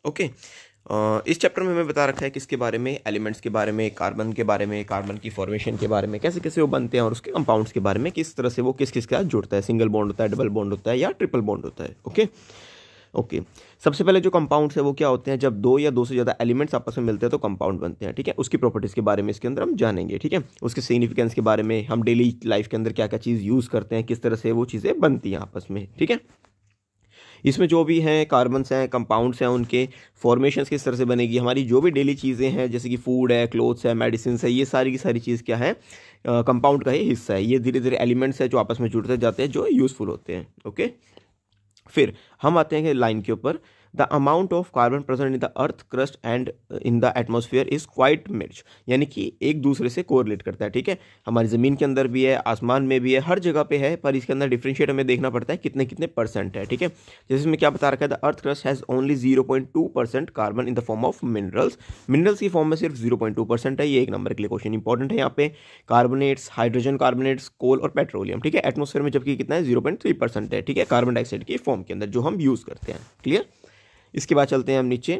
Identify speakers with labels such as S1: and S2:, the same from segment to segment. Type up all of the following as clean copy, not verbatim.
S1: Okay. इस chapter में हमें बता रखा है किसके बारे में, एलिमेंट्स के बारे में, कार्बन के बारे में, कार्बन की फॉर्मेशन के बारे में, कैसे कैसे वो बनते हैं और उसके कंपाउंड्स के बारे में, किस तरह से वो किस किस के साथ जुड़ता है, सिंगल बॉन्ड होता है, डबल बॉन्ड होता है या ट्रिपल बॉन्ड होता है। Okay okay. सबसे पहले जो कंपाउंड्स है वो क्या होते हैं, जब दो या दो से ज़्यादा एलिमेंट्स आपस में मिलते हैं तो कंपाउंड बनते हैं। ठीक है, उसकी प्रॉपर्टीज़ के बारे में इसके अंदर हम जानेंगे। ठीक है, उसके सिग्निफिकेंस के बारे में, हम डेली लाइफ के अंदर क्या क्या चीज़ यूज़ करते हैं, किस तरह से वो चीज़ें बनती हैं आपस में। ठीक है, इसमें जो भी हैं कार्बन्स हैं, कंपाउंड्स हैं, उनके फॉर्मेशंस किस तरह से बनेगी, हमारी जो भी डेली चीज़ें हैं जैसे कि फूड है, क्लोथ्स है, मेडिसिन है, ये सारी की सारी चीज़ क्या है, कंपाउंड का ही हिस्सा है। ये धीरे धीरे एलिमेंट्स है जो आपस में जुड़ते जाते हैं, जो यूज़फुल होते हैं। ओके, फिर हम आते हैं लाइन के ऊपर। The amount of carbon present in the earth crust and in the atmosphere is quite मिर्च, यानी कि एक दूसरे से कोरिलेट करता है। ठीक है, हमारी ज़मीन के अंदर भी है, आसमान में भी है, हर जगह पे है, पर इसके अंदर डिफ्रेंशिएट हमें देखना पड़ता है कितने कितने परसेंट है। ठीक है, जैसे इसमें क्या बता रखा है, the earth crust has only 0.2% carbon in the form of minerals. Minerals की फॉर्म में सिर्फ 0.2% है। ये एक नंबर के लिए क्वेश्चन इंपॉर्टेंट है यहाँ पे। कार्बोनेट्स, हाइड्रोजन कार्बोनेट्स, कोल और पेट्रोलियम। ठीक है, एटमॉस्फेयर में जबकि कितना है, 0.3% है। ठीक है, कार्बन डाइऑक्साइड की फॉर्म के अंदर जो हम यूज़ करते हैं। क्लियर। इसके बाद चलते हैं हम नीचे।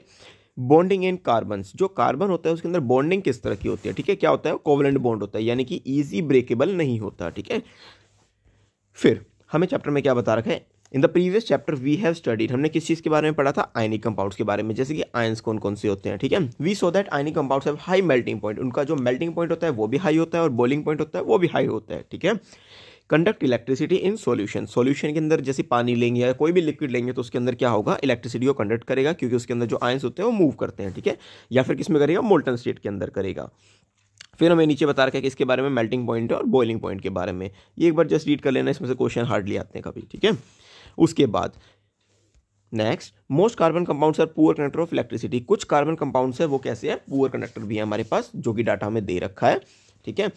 S1: बॉन्डिंग इन कार्बन्स, जो कार्बन होता है उसके अंदर बॉन्डिंग किस तरह की होती है। ठीक है, क्या होता है, कोवलेंट बॉन्ड होता है, यानी कि इजी ब्रेकेबल नहीं होता। ठीक है, फिर हमें चैप्टर में क्या बता रखा है, in the previous chapter we have studied, हमने किस चीज़ के बारे में पढ़ा था, आयनिक कंपाउंड्स के बारे में, जैसे कि आयंस कौन कौन से होते हैं। ठीक है, we saw that ionic compounds have high melting point, उनका जो मेल्टिंग पॉइंट होता है वो भी हाई होता है और बॉइलिंग पॉइंट होता है वो भी हाई होता है। ठीक है, conduct electricity in solution, solution के अंदर जैसे पानी लेंगे या कोई भी लिक्विड लेंगे तो उसके अंदर क्या होगा, इलेक्ट्रिसिटी को कंडक्ट करेगा, क्योंकि उसके अंदर जो आयंस होते हैं वो मूव करते हैं। ठीक है, या फिर किस में करेगा, मोल्टन स्टेट के अंदर करेगा। फिर हमें नीचे बता रखा है कि इसके बारे में मेल्टिंग पॉइंट और बॉइलिंग पॉइंट के बारे में, ये एक बार जस्ट रीड कर लेना, इसमें से क्वेश्चन हार्डली आते हैं कभी। ठीक है, उसके बाद next, most carbon compounds are poor conductor of electricity, कुछ कार्बन कंपाउंड्स है वो कैसे है, पुअर कंडक्टर भी है हमारे पास, जो कि डाटा हमें दे रखा है। ठीक है,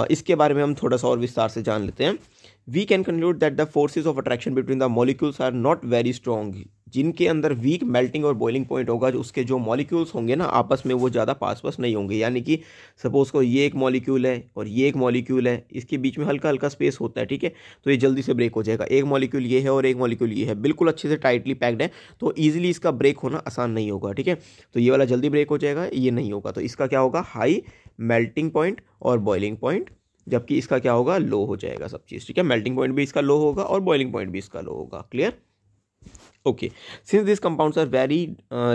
S1: इसके बारे में हम थोड़ा सा और विस्तार से जान लेते हैं। We can conclude that the forces of attraction between the molecules are not very strong, जिनके अंदर वीक मेल्टिंग और बॉइलिंग पॉइंट होगा, जो उसके जो मॉलिक्यूल्स होंगे ना आपस में वो ज़्यादा पास नहीं होंगे, यानी कि सपोज को ये एक मॉलिक्यूल है और ये एक मॉलिक्यूल है, इसके बीच में हल्का हल्का स्पेस होता है। ठीक है, तो ये जल्दी से ब्रेक हो जाएगा। एक मॉलिक्यूल ये है और एक मॉलिक्यूल ये है, बिल्कुल अच्छे से टाइटली पैक्ड है, तो ईजिली इसका ब्रेक होना आसान नहीं होगा। ठीक है, तो ये वाला जल्दी ब्रेक हो जाएगा, ये नहीं होगा, तो इसका क्या होगा, हाई मेल्टिंग पॉइंट और बॉइलिंग पॉइंट, जबकि इसका क्या होगा, लो हो जाएगा सब चीज़। ठीक है, मेल्टिंग पॉइंट भी इसका लो होगा और बॉइलिंग पॉइंट भी इसका लो होगा। Clear. Okay, since these compounds are very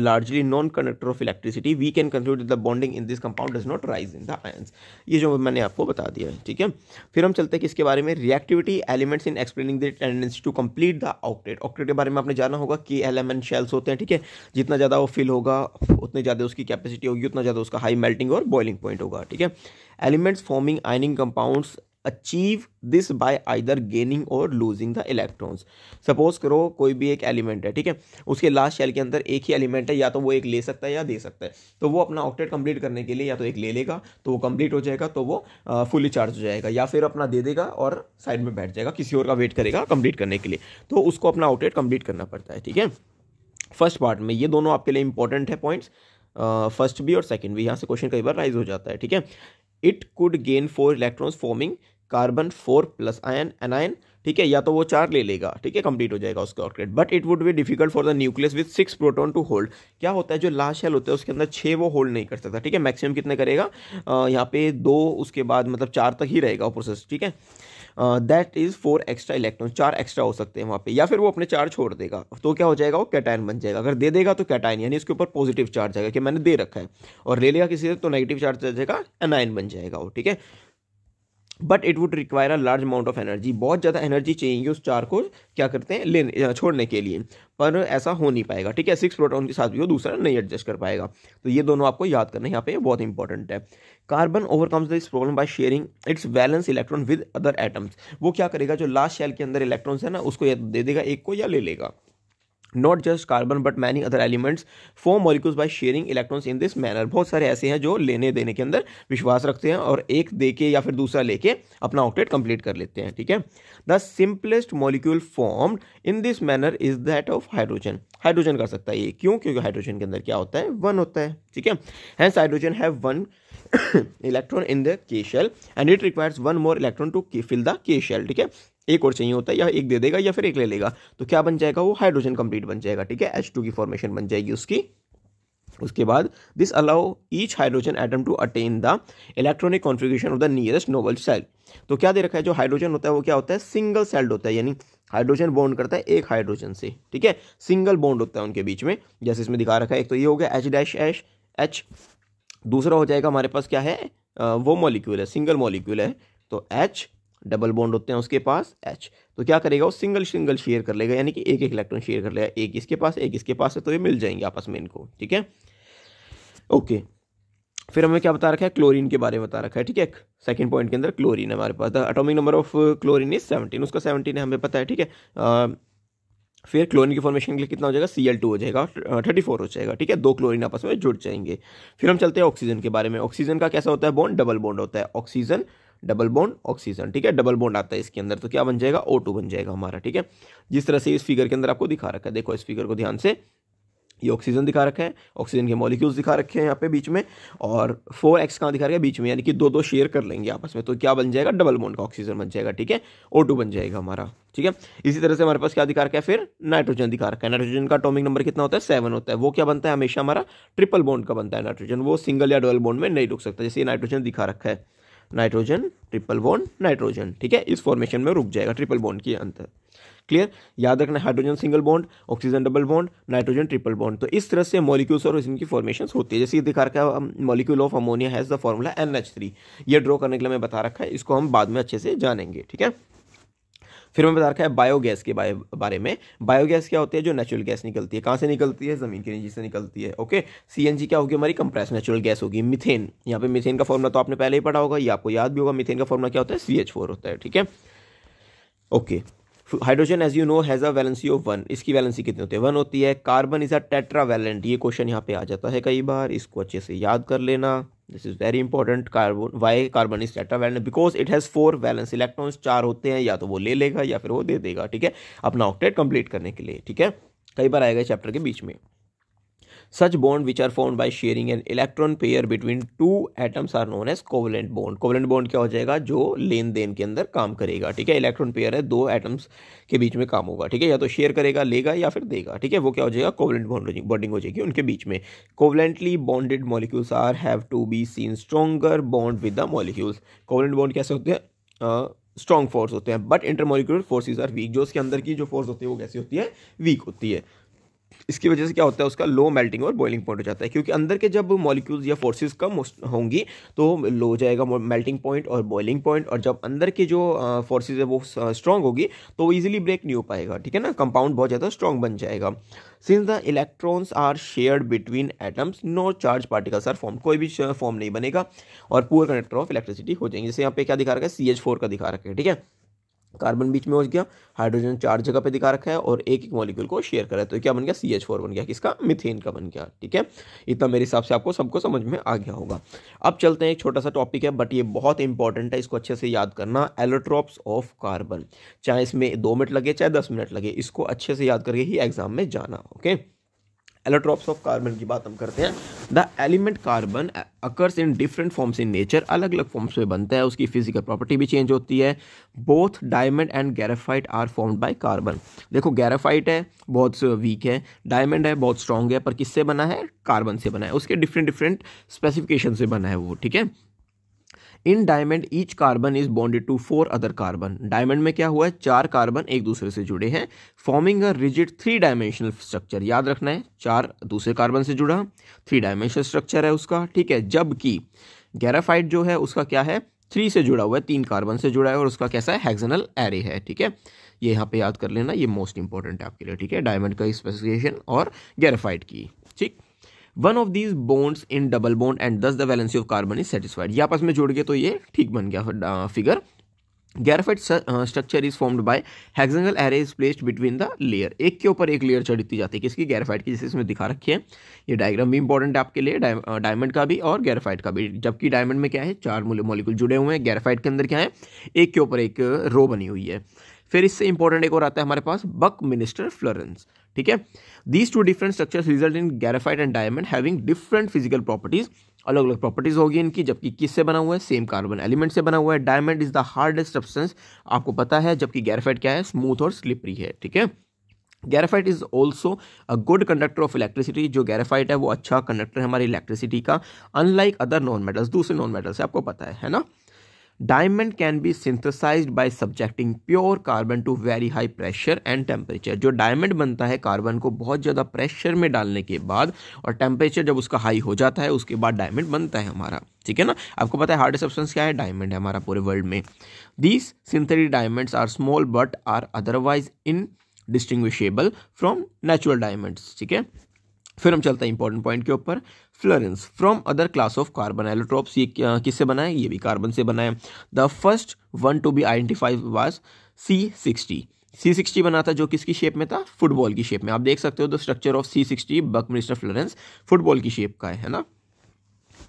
S1: largely non-conductor of electricity, we can conclude that the bonding in this compound does not rise in the ions. ये जो मैंने आपको बता दिया है। ठीक है, फिर हम चलते हैं किसके बारे में, reactivity elements in explaining the tendency to complete the octet. Octet के बारे में आपने जाना होगा कि एलिमेंट शेल्स होते हैं। ठीक है, जितना ज़्यादा वो फिल होगा उतनी ज़्यादा उसकी कैपेसिटी होगी, उतना ज़्यादा उसका हाई मेल्टिंग और बॉइलिंग पॉइंट होगा। ठीक है, elements forming ionic compounds achieve this by either gaining और लूजिंग द इलेक्ट्रॉन्स। सपोज करो कोई भी एक एलिमेंट है, ठीक है, उसके लास्ट शेल के अंदर एक ही एलिमेंट है, या तो वो एक ले सकता है या दे सकता है, तो वो अपना ऑक्टेट कंप्लीट करने के लिए या तो एक ले लेगा तो वो कंप्लीट हो जाएगा, तो वो फुली चार्ज हो जाएगा, या फिर अपना दे देगा और साइड में बैठ जाएगा, किसी और का वेट करेगा कंप्लीट करने के लिए, तो उसको अपना ऑक्टेट कंप्लीट करना पड़ता है। ठीक है, फर्स्ट पार्ट में ये दोनों आपके लिए इंपॉर्टेंट है पॉइंट्स, फर्स्ट भी और सेकंड भी, यहाँ से क्वेश्चन कई बार राइज हो जाता है। ठीक है, it could gain 4 electrons forming carbon 4+ ion anion. ठीक है, या तो वो 4 ले लेगा, ठीक है, कंप्लीट हो जाएगा उसका octet, but it would be difficult for the nucleus with 6 proton to hold. क्या होता है, जो लास्ट शेल होता है उसके अंदर 6 वो होल्ड नहीं कर सकता। ठीक है, मैक्सिमम कितने करेगा, यहाँ पे 2, उसके बाद मतलब 4 तक ही रहेगा प्रोसेस। ठीक है, that is 4 extra electron, 4 extra हो सकते हैं वहाँ पे, या फिर वो अपने 4 छोड़ देगा, तो क्या हो जाएगा, वो कैटायन बन जाएगा। अगर दे देगा तो कैटायन, यानी इसके ऊपर पॉजिटिव चार्ज आएगा कि मैंने दे रखा है, और ले लेगा किसी से तो नेगेटिव चार्ज आ जाएगा, एनायन बन जाएगा वो। ठीक है, but it would require a large amount of energy, बहुत ज़्यादा एनर्जी चाहिए उस 4 को क्या करते हैं, लेने छोड़ने के लिए, पर ऐसा हो नहीं पाएगा। ठीक है, 6 प्रोटॉन के साथ भी वो दूसरा नहीं एडजस्ट कर पाएगा, तो ये दोनों आपको याद करना है, यहाँ पे बहुत इंपॉर्टेंट है। Carbon overcomes this problem by sharing it's valence electron with other atoms. वो क्या करेगा, जो लास्ट शेल के अंदर इलेक्ट्रॉन्स है ना, उसको दे देगा एक को या ले लेगा। Not just carbon but many other elements form molecules by sharing electrons in this manner. बहुत सारे ऐसे हैं जो लेने देने के अंदर विश्वास रखते हैं और एक दे के या फिर दूसरा लेके अपना ऑक्टेट कंप्लीट कर लेते हैं। ठीक है, the simplest molecule formed in this manner is that of hydrogen. Hydrogen कर सकता है ये, क्यों, क्योंकि हाइड्रोजन के अंदर क्या होता है, 1 होता है। ठीक है, hence hydrogen have 1 electron in the K shell and it requires 1 more electron to fill the K shell. ठीक है, एक और चाहिए होता है, या एक दे देगा या फिर एक ले लेगा, तो क्या बन जाएगा, वो हाइड्रोजन कंप्लीट बन जाएगा। ठीक है, H2 की फॉर्मेशन बन जाएगी उसकी। उसके बाद this allow each hydrogen atom to attain the electronic configuration of the nearest noble shell. तो क्या दे रखा है, जो हाइड्रोजन होता है वो क्या होता है, सिंगल सेल्ड होता है, यानी हाइड्रोजन बॉन्ड करता है एक हाइड्रोजन से, ठीक है, सिंगल बॉन्ड होता है उनके बीच में, जैसे इसमें दिखा रखा है। एक तो ये हो गया H-H, दूसरा हो जाएगा हमारे पास क्या है, वो मॉलिक्यूल है, सिंगल मॉलिक्यूल है, तो H, डबल बॉन्ड होते हैं उसके पास H, तो क्या करेगा वो सिंगल सिंगल शेयर कर लेगा, यानी कि एक एक इलेक्ट्रॉन शेयर कर लेगा, एक इसके पास एक इसके पास है, तो ये मिल जाएंगे आपस में इनको, ठीक है। ओके, फिर हमें क्या बता रखा है, क्लोरीन के बारे में बता रखा है, ठीक है। सेकंड पॉइंट के अंदर क्लोरीन हमारे पास, the atomic number of chlorine is 17, उसका 17 है हमें पता है, ठीक है। फिर क्लोरीन की फॉर्मेशन के लिए कितना हो जाएगा, Cl2 हो जाएगा, 34 हो जाएगा, ठीक है, दो क्लोरीन आपस में जुड़ जाएंगे। फिर हम चलते हैं ऑक्सीजन के बारे में। ऑक्सीजन का कैसा होता है बॉन्ड, डबल बॉन्ड होता है, ऑक्सीजन डबल बॉन्ड ऑक्सीजन, ठीक है, डबल बॉन्ड आता है इसके अंदर, तो क्या बन जाएगा, O2 बन जाएगा हमारा, ठीक है। जिस तरह से इस फिगर के अंदर आपको दिखा रखा है, देखो इस फिगर को ध्यान से, ये ऑक्सीजन दिखा रखा है, ऑक्सीजन के मॉलिक्यूल्स दिखा रखे हैं यहाँ पे बीच में, और 4x कहाँ दिखा रखा है, बीच में, यानी कि दो दो शेयर कर लेंगे आपस में, तो क्या बन जाएगा, डबल बॉन्ड का ऑक्सीजन बन जाएगा, ठीक है, O2 बन जाएगा हमारा, ठीक है। इसी तरह से हमारे पास क्या दिखा रखा है, फिर नाइट्रोजन दिखा रखा है। नाइट्रोजन का एटॉमिक नंबर कितना होता है, 7 होता है। वो क्या बनता है, हमेशा हमारा ट्रिपल बॉन्ड का बनता है नाइट्रोजन, वो सिंगल या डबल बॉन्ड में नहीं रुक सकता, जैसे ये नाइट्रोजन दिखा रखा है, नाइट्रोजन ट्रिपल बॉन्ड नाइट्रोजन, ठीक है, इस फॉर्मेशन में रुक जाएगा ट्रिपल बॉन्ड के अंदर। क्लियर, याद रखना, hydrogen single bond, oxygen double bond, nitrogen triple bond, तो इस तरह से मॉलिक्यूल्स और इनकी फॉर्मेशंस होती है। जैसे ये दिखा रखा है, molecule of ammonia has the formula NH3, ये ड्रॉ करने के लिए मैं बता रखा है, इसको हम बाद में अच्छे से जानेंगे, ठीक है। फिर मैं बता रखा है बायोगैस के बारे में। बायोगैस क्या होती है, जो नेचुरल गैस निकलती है, कहाँ से निकलती है, जमीन के नीचे से निकलती है, ओके। CNG क्या होगी, हमारी कंप्रेस नेचुरल गैस होगी। मिथेन, यहाँ पे मिथेन का फॉर्मूला तो आपने पहले ही पढ़ा होगा, ये आपको याद भी होगा, मिथेन का फॉर्मूला क्या होता है, CH4 होता है, ठीक है, okay. Hydrogen as you know has a valency of 1, इसकी वैलेंसी कितनी होती है, 1 होती है। कार्बन इज अ टेट्रावैलेंट, ये क्वेश्चन यहाँ पे आ जाता है कई बार, इसको अच्छे से याद कर लेना, this is very important. Carbon, why carbon is tetravalent, because it has 4 valence electrons, 4 होते हैं, या तो वो ले लेगा या फिर वो दे देगा, ठीक है, अपना ऑक्टेट कंप्लीट करने के लिए, ठीक है, कई बार आएगा चैप्टर के बीच में। Such bond which are formed by sharing an electron pair between two atoms are known as covalent bond. Covalent bond क्या हो जाएगा, जो लेन देन के अंदर काम करेगा, ठीक है, इलेक्ट्रॉन पेयर है, दो एटम्स के बीच में काम होगा, ठीक है, या तो शेयर करेगा, लेगा या फिर देगा, ठीक है, वो क्या हो जाएगा, कोवलेंट बॉन्डिंग हो जाएगी उनके बीच में। Covalently bonded molecules are have to be seen stronger bond with the molecules. Covalent bond कैसे होते हैं, स्ट्रॉन्ग फोर्स होते हैं, but intermolecular forces are weak, जो उसके अंदर की जो फोर्स होती है वो कैसी होती है, वीक होती है। इसकी वजह से क्या होता है, उसका लो मेल्टिंग और बॉइलिंग पॉइंट हो जाता है, क्योंकि अंदर के जब मॉलिक्यूल्स या फोर्सेस कम होंगी तो लो हो जाएगा मेल्टिंग पॉइंट और बॉइलिंग पॉइंट, और जब अंदर के जो फोर्सेस है वो स्ट्रांग होगी तो वो इजीली ब्रेक नहीं हो पाएगा, ठीक है ना, कंपाउंड बहुत ज़्यादा स्ट्रांग बन जाएगा। Since the electrons are shared between atoms, no charge particles are form, कोई भी फॉर्म नहीं बनेगा और पुअर कंडक्टर ऑफ इलेक्ट्रिसिटी हो जाएंगे। जैसे यहाँ पे क्या दिखा रखा है, CH4 का दिखा रखा है, ठीक है, कार्बन बीच में हो गया, हाइड्रोजन 4 जगह पे दिखा रखा है और एक एक मॉलिक्यूल को शेयर कर रहा है, तो क्या बन गया, CH4 बन गया, किसका, मीथेन का बन गया, ठीक है। इतना मेरे हिसाब से आपको सबको समझ में आ गया होगा। अब चलते हैं, एक छोटा सा टॉपिक है बट ये बहुत इंपॉर्टेंट है, इसको अच्छे से याद करना, एलोट्रोप्स ऑफ कार्बन, चाहे इसमें 2 मिनट लगे चाहे 10 मिनट लगे, इसको अच्छे से याद करके ही एग्जाम में जाना, ओके। एलोट्रोप्स ऑफ कार्बन की बात हम करते हैं। The element carbon occurs in different forms in nature, अलग अलग फॉर्म्स में बनता है, उसकी फिजिकल प्रॉपर्टी भी चेंज होती है। Both diamond and graphite are formed by carbon. देखो ग्रेफाइट है बहुत वीक है, डायमंड है बहुत स्ट्रॉन्ग है, पर किससे बना है, कार्बन से बना है, उसके डिफरेंट डिफरेंट स्पेसिफिकेशन से बना है वो, ठीक है। In diamond each carbon is bonded to 4 other carbon, diamond में क्या हुआ है, 4 कार्बन एक दूसरे से जुड़े हैं, forming a rigid 3 dimensional structure, याद रखना है 4 दूसरे कार्बन से जुड़ा 3 डायमेंशनल स्ट्रक्चर है उसका, ठीक है। जबकि ग्रेफाइट जो है उसका क्या है, 3 से जुड़ा हुआ है, 3 कार्बन से जुड़ा है और उसका कैसा है, हेक्सागोनल एरे है, ठीक है, ये यहाँ पे याद कर लेना, ये मोस्ट इंपॉर्टेंट है आपके लिए, ठीक है, डायमंड का स्पेसिफिकेशन और ग्रेफाइट की, ठीक। One of these bonds in double bond and thus the valency of carbon is satisfied, ये आपस में जोड़ गए तो ये ठीक बन गया figure. Graphite structure is formed by hexagonal array is placed between the layer, एक के ऊपर एक लेयर चढ़ती जाती है, किसकी, ग्रेफाइट की, जैसे इसमें दिखा रखी है, ये डायग्राम भी इंपॉर्टेंट है आपके लिए, डायमंड का भी और ग्रेफाइट का भी। जबकि डायमंड में क्या है, 4 मॉलिक्यूल जुड़े हुए हैं, ग्रेफाइट के अंदर क्या है, एक के ऊपर एक रो बनी हुई है। फिर इससे इंपॉर्टेंट एक और आता है हमारे पास, बकमिंस्टर फ्लोरेंस, ठीक है। These two different structures result in graphite and diamond having different physical properties, अलग अलग प्रॉपर्टीज होगी इनकी, जबकि किससे बना हुआ है, सेम कार्बन एलिमेंट से बना हुआ है। Diamond is the hardest substance, आपको पता है, जबकि ग्रेफाइट क्या है, स्मूथ और स्लिपरी है, ठीक है। Graphite is also a good conductor of electricity. जो ग्रेफाइट है वो अच्छा कंडक्टर है हमारी इलेक्ट्रिसिटी का, अनलाइक अदर नॉन मेटल्स, दूसरे नॉन मेटल से, आपको पता है ना। Diamond can be synthesised by subjecting pure carbon to very high pressure and temperature. जो डायमंड बनता है कार्बन को बहुत ज़्यादा प्रेशर में डालने के बाद, और टेम्परेचर जब उसका हाई हो जाता है उसके बाद डायमंड बनता है हमारा, ठीक है ना। आपको पता है हार्ड सब्सटेंस क्या है, डायमंड है हमारा पूरे वर्ल्ड में। These synthetic diamonds are small but are otherwise indistinguishable from natural diamonds, ठीक है। फिर हम चलते हैं इंपॉर्टेंट पॉइंट के ऊपर। Florence from other class of carbon allotropes, ये किससे बना है, ये भी कार्बन से बना है। The first one to be identified was C60। C60 बना था जो किसकी शेप में था, फुटबॉल की शेप में। आप देख सकते हो the structure of C60 Buckminster fullerene football की शेप का है ना।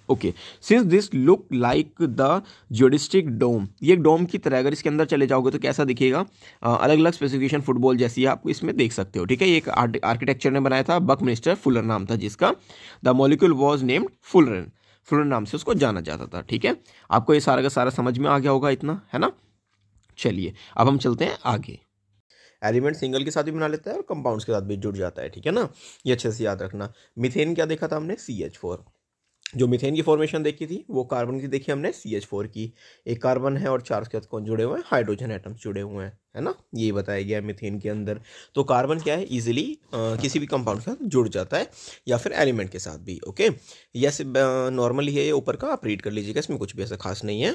S1: Okay, since this look like the geodesic dome, ये डोम की तरह, अगर इसके अंदर चले जाओगे तो कैसा दिखेगा, अलग अलग स्पेसिफिकेशन फुटबॉल जैसी है, आप इसमें देख सकते हो, ठीक है। ये एक आर्किटेक्चर ने बनाया था, बकमिस्टर फुलर नाम था जिसका। The molecule was named fullerene, Fuller नाम से उसको जाना जाता था, ठीक है। आपको ये सारा का सारा समझ में आ गया होगा इतना, है ना। चलिए अब हम चलते हैं आगे। एलिमेंट सिंगल के साथ भी बना लेता है और कंपाउंड्स के साथ भी जुड़ जाता है, ठीक है ना। ये अच्छे से याद रखना। मीथेन क्या देखा था हमने, CH4। जो मीथेन की फॉर्मेशन देखी थी वो कार्बन की देखी हमने CH4 की। एक कार्बन है और 4 उसके साथ कौन जुड़े हुए हैं, हाइड्रोजन एटम्स जुड़े हुए हैं, है ना। ये बताया गया है मीथेन के अंदर। तो कार्बन क्या है, इजीली किसी भी कंपाउंड के साथ जुड़ जाता है या फिर एलिमेंट के साथ भी। ओके, यस नॉर्मली है ये ऊपर का, आप रीड कर लीजिएगा, इसमें कुछ भी ऐसा खास नहीं है।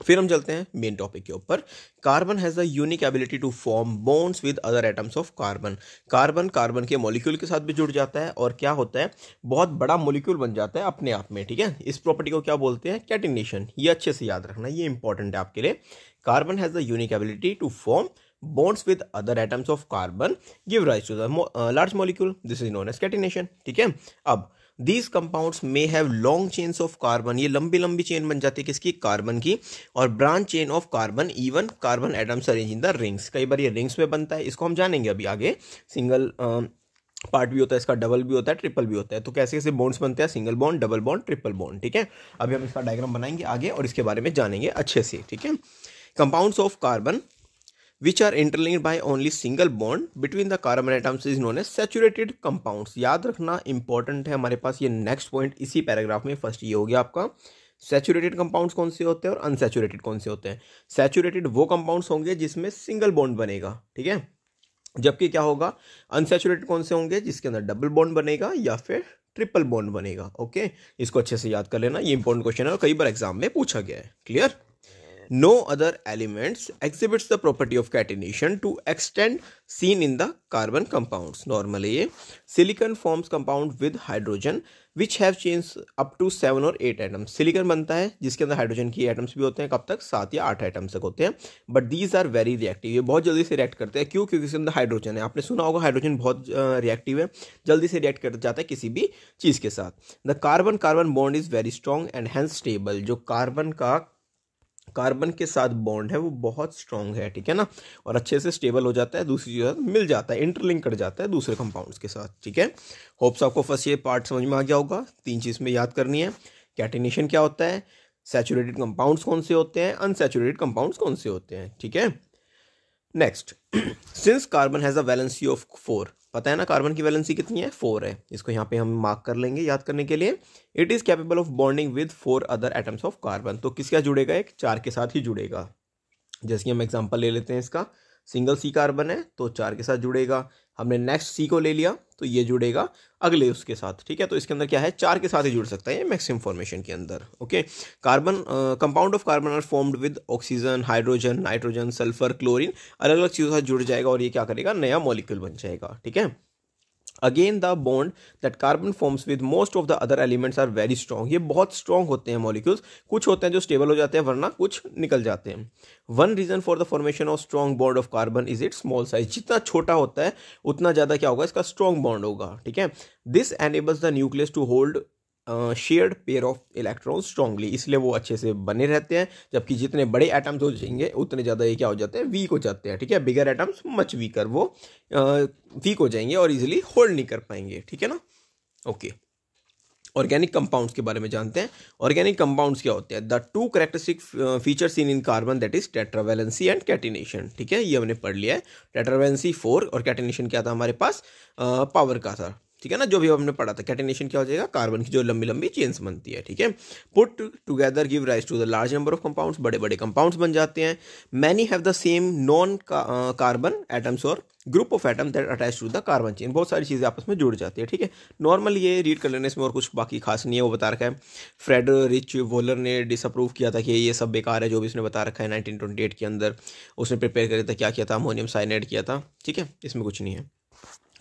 S1: फिर हम चलते हैं मेन टॉपिक के ऊपर। Carbon has the unique ability to form bonds with other atoms of carbon. Carbon carbon के मॉलिक्यूल के साथ भी जुड़ जाता है और क्या होता है, बहुत बड़ा मॉलिक्यूल बन जाता है अपने आप में, ठीक है। इस प्रॉपर्टी को क्या बोलते हैं, कैटिनेशन। ये अच्छे से याद रखना, ये इंपॉर्टेंट है आपके लिए। Carbon has the unique ability to form bonds with other atoms of carbon give rise to the large molecule. This is known as catenation, ठीक है। अब these compounds may have long chains of carbon, ये लंबी लंबी chain बन जाती है किसकी, कार्बन की, और branch chain of carbon, even carbon atoms arrange in the rings. कई बार ये रिंग्स में बनता है, इसको हम जानेंगे अभी आगे। सिंगल पार्ट भी होता है इसका, डबल भी होता है, ट्रिपल भी होता है। तो कैसे कैसे बॉन्ड्स बनते हैं, single bond, double bond, triple bond, ठीक है। अभी हम इसका डायग्राम बनाएंगे आगे और इसके बारे में जानेंगे अच्छे से, ठीक है। Compounds of carbon which are interlinked by only single bond between the carbon atoms is known as saturated compounds। याद रखना इंपॉर्टेंट है हमारे पास ये नेक्स्ट पॉइंट इसी पैराग्राफ में। फर्स्ट ये हो गया आपका, सैचुरेटेड कंपाउंड्स कौन से होते हैं और अनसैचुरेटेड कौन से होते हैं। सैचुरेटेड वो कंपाउंड्स होंगे जिसमें सिंगल बॉन्ड बनेगा, ठीक है। जबकि क्या होगा, अनसैचुरेटेड कौन से होंगे, जिसके अंदर डबल बॉन्ड बनेगा या फिर ट्रिपल बॉन्ड बनेगा। ओके, इसको अच्छे से याद कर लेना, ये इंपॉर्टेंट क्वेश्चन है और कई बार एग्जाम में पूछा गया है। Clear. No other elements exhibits the property of catenation to extent seen in the carbon compounds. Normally, silicon forms compound with hydrogen which have chains up to 7 or 8 atoms. Silicon बनता है जिसके अंदर hydrogen की atoms भी होते हैं, कब तक, 7 या 8 एटम्स तक होते हैं। But these are very reactive, ये बहुत जल्दी से रिएक्ट करते हैं। क्यों, क्योंकि इसके अंदर हाइड्रोजन है। आपने सुना होगा हाइड्रोजन बहुत रिएक्टिव है, जल्दी से रिएक्ट कर जाता है किसी भी चीज़ के साथ। The carbon carbon bond is very strong and hence stable. जो कार्बन के साथ बॉन्ड है वो बहुत स्ट्रॉन्ग है, ठीक है ना, और अच्छे से स्टेबल हो जाता है, दूसरी चीज़ मिल जाता है, इंटरलिंक कर जाता है दूसरे कंपाउंड्स के साथ, ठीक है। होप्स आपको फर्स्ट ये पार्ट समझ में आ गया होगा। 3 चीज़ में याद करनी है, कैटिनेशन क्या होता है, सैचुरेटेड कंपाउंड्स कौन से होते हैं, अनसैचुरेटेड कंपाउंड्स कौन से होते हैं, ठीक है। Next, since carbon has a valency of 4, पता है ना कार्बन की वैलेंसी कितनी है, 4 है। इसको यहाँ पे हम मार्क कर लेंगे याद करने के लिए। It is capable of bonding with 4 other atoms of carbon. तो किसका जुड़ेगा, एक 4 के साथ ही जुड़ेगा। जैसे कि हम एग्जांपल ले लेते हैं इसका, सिंगल C कार्बन है तो 4 के साथ जुड़ेगा। हमने नेक्स्ट C को ले लिया तो ये जुड़ेगा अगले उसके साथ, ठीक है। तो इसके अंदर क्या है, 4 के साथ ही जुड़ सकता है ये मैक्सिमम फॉर्मेशन के अंदर। Okay, carbon compound of carbon are formed with oxygen, hydrogen, nitrogen, sulphur, chlorine, अलग अलग चीज़ों के साथ जुड़ जाएगा और ये क्या करेगा, नया मॉलिक्यूल बन जाएगा, ठीक है। Again the bond that carbon forms with most of the other elements are very strong. ये बहुत स्ट्रॉन्ग होते हैं मॉलिक्यूल्स, कुछ होते हैं जो स्टेबल हो जाते हैं वरना कुछ निकल जाते हैं। One reason for the formation of strong bond of carbon is it small size. जितना छोटा होता है उतना ज़्यादा क्या होगा, इसका स्ट्रॉन्ग बॉन्ड होगा, ठीक है। This enables the nucleus to hold shared pair of electron strongly, इसलिए वो अच्छे से बने रहते हैं। जबकि जितने बड़े एटम्स हो जाएंगे उतने ज़्यादा ये क्या हो जाते हैं, वीक हो जाते हैं, ठीक है। बिगर एटम्स मच वीकर, वो वीक हो जाएंगे और इजीली होल्ड नहीं कर पाएंगे, ठीक है ना। ओके, ऑर्गेनिक कंपाउंड्स के बारे में जानते हैं। ऑर्गेनिक कंपाउंड्स क्या होते हैं? The two characteristic features in carbon, that is tetravalency and catenation. ठीक है, ये हमने पढ़ लिया है। टेट्रावैलेंसी 4 और कैटिनेशन क्या था हमारे पास? पावर का था। ठीक है ना, जो भी हमने पढ़ा था। कैटिनेशन क्या हो जाएगा? कार्बन की जो लंबी लंबी चेन्स बनती है। ठीक है, put together give rise to the large number of compounds, बड़े बड़े कंपाउंड्स बन जाते हैं। Many have the same non carbon atoms और group of atom that attach to the carbon chain. बहुत सारी चीज़ें आपस में जुड़ जाती है। ठीक है, नॉर्मली ये रीड कर लेने इसमें और कुछ बाकी खास नहीं है, वो बता रखा है। फ्रेडरिच वोलर ने डिसअप्रूव किया था कि ये सब बेकार है जो भी इसने बता रखा है 1928 के अंदर। उसने प्रिपेयर किया था, क्या किया था? अमोनियम साइनाइड किया था। ठीक है, इसमें कुछ नहीं है।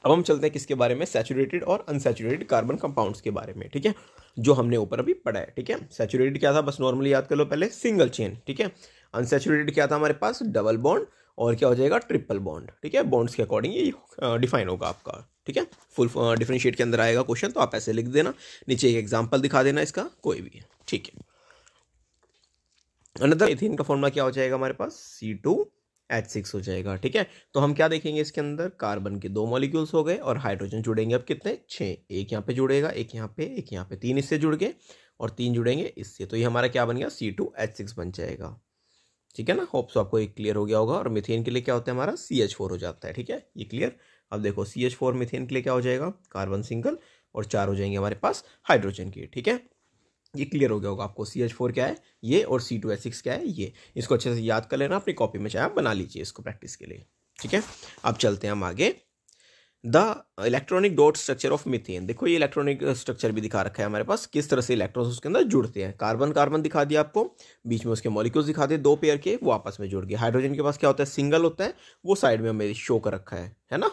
S1: अब हम चलते हैं किसके बारे में? सैचुरेटेड और अनसैचुरेटेड कार्बन कंपाउंड्स के बारे में। ठीक है, जो हमने ऊपर अभी पढ़ा है। ठीक है, सैचुरेटेड क्या था बस नॉर्मली याद कर लो पहले, सिंगल चेन। ठीक है, अनसैचुरेटेड क्या था हमारे पास? डबल बॉन्ड और क्या हो जाएगा? Triple bond. ठीक है, बॉन्ड्स के अकॉर्डिंग ये डिफाइन होगा आपका। ठीक है, फुल डिफरेंशिएट के अंदर आएगा क्वेश्चन, तो आप ऐसे लिख देना, नीचे एक एग्जाम्पल दिखा देना इसका कोई भी। ठीक है, अनदर इथेन का फॉर्मूला क्या हो जाएगा हमारे पास? C2H6 हो जाएगा। ठीक है, तो हम क्या देखेंगे इसके अंदर? कार्बन के 2 मॉलिक्यूल्स हो गए और हाइड्रोजन जुड़ेंगे अब कितने? 6। एक यहाँ पे जुड़ेगा, एक यहाँ पे, एक यहाँ पे, 3 इससे जुड़ गए और 3 जुड़ेंगे इससे। तो ये हमारा क्या बन गया? C2H6 बन जाएगा। ठीक है ना, होप सो आपको एक क्लियर हो गया होगा। और मीथेन के लिए क्या होता है हमारा? CH4 हो जाता है। ठीक है, ये क्लियर। अब देखो CH4 मीथेन के लिए क्या हो जाएगा? कार्बन सिंगल और 4 हो जाएंगे हमारे पास हाइड्रोजन के। ठीक है, ये क्लियर हो गया होगा आपको। CH4 क्या है ये, और C2H6 क्या है ये। इसको अच्छे से याद कर लेना अपनी कॉपी में, चाहे आप बना लीजिए इसको प्रैक्टिस के लिए। ठीक है, अब चलते हैं हम आगे। The electronic dot structure of methane. देखो ये इलेक्ट्रॉनिक स्ट्रक्चर भी दिखा रखा है हमारे पास, किस तरह से इलेक्ट्रॉन्स उसके अंदर जुड़ते हैं। कार्बन कार्बन दिखा दिया आपको, बीच में उसके मॉलिक्यूल्स दिखा दिए 2 पेयर के, वो आपस में जुड़ गए। हाइड्रोजन के पास क्या होता है? सिंगल होता है, वो साइड में हमें शो कर रखा है ना।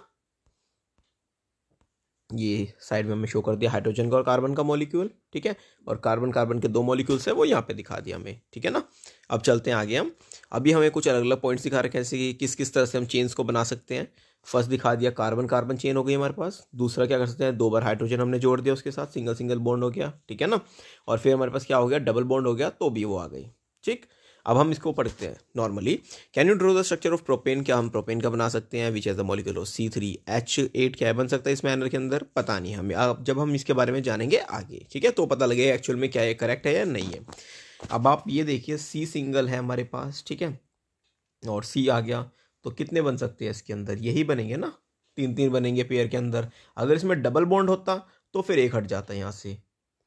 S1: ये साइड में हमें शो कर दिया हाइड्रोजन का और कार्बन का मॉलिक्यूल। ठीक है, और कार्बन कार्बन के 2 मॉलिक्यूल्स है वो यहाँ पे दिखा दिया हमें। ठीक है ना, अब चलते हैं आगे हम। अभी हमें कुछ अलग अलग पॉइंट्स दिखा रखे हैं, जैसे कि किस किस तरह से हम चेन्स को बना सकते हैं। फर्स्ट दिखा दिया कार्बन कार्बन चेन हो गई हमारे पास। दूसरा क्या कर सकते हैं? 2 बार हाइड्रोजन हमने जोड़ दिया उसके साथ, सिंगल सिंगल बॉन्ड हो गया। ठीक है ना, और फिर हमारे पास क्या हो गया? डबल बॉन्ड हो गया, तो भी वो आ गई। ठीक, अब हम इसको पढ़ते हैं normally. Can you draw the structure of propane? क्या हम प्रोपेन का बना सकते हैं? Which as the molecule of C3H8 क्या बन सकता है इस मैनर के अंदर? पता नहीं हमें, अब जब हम इसके बारे में जानेंगे आगे। ठीक है, तो पता लगेगा एक्चुअल में क्या ये करेक्ट है या नहीं है। अब आप ये देखिए, C सिंगल है हमारे पास। ठीक है, और C आ गया, तो कितने बन सकते हैं इसके अंदर? यही बनेंगे ना, 3 बनेंगे पेयर के अंदर। अगर इसमें डबल बॉन्ड होता तो फिर एक हट जाता है यहाँ से।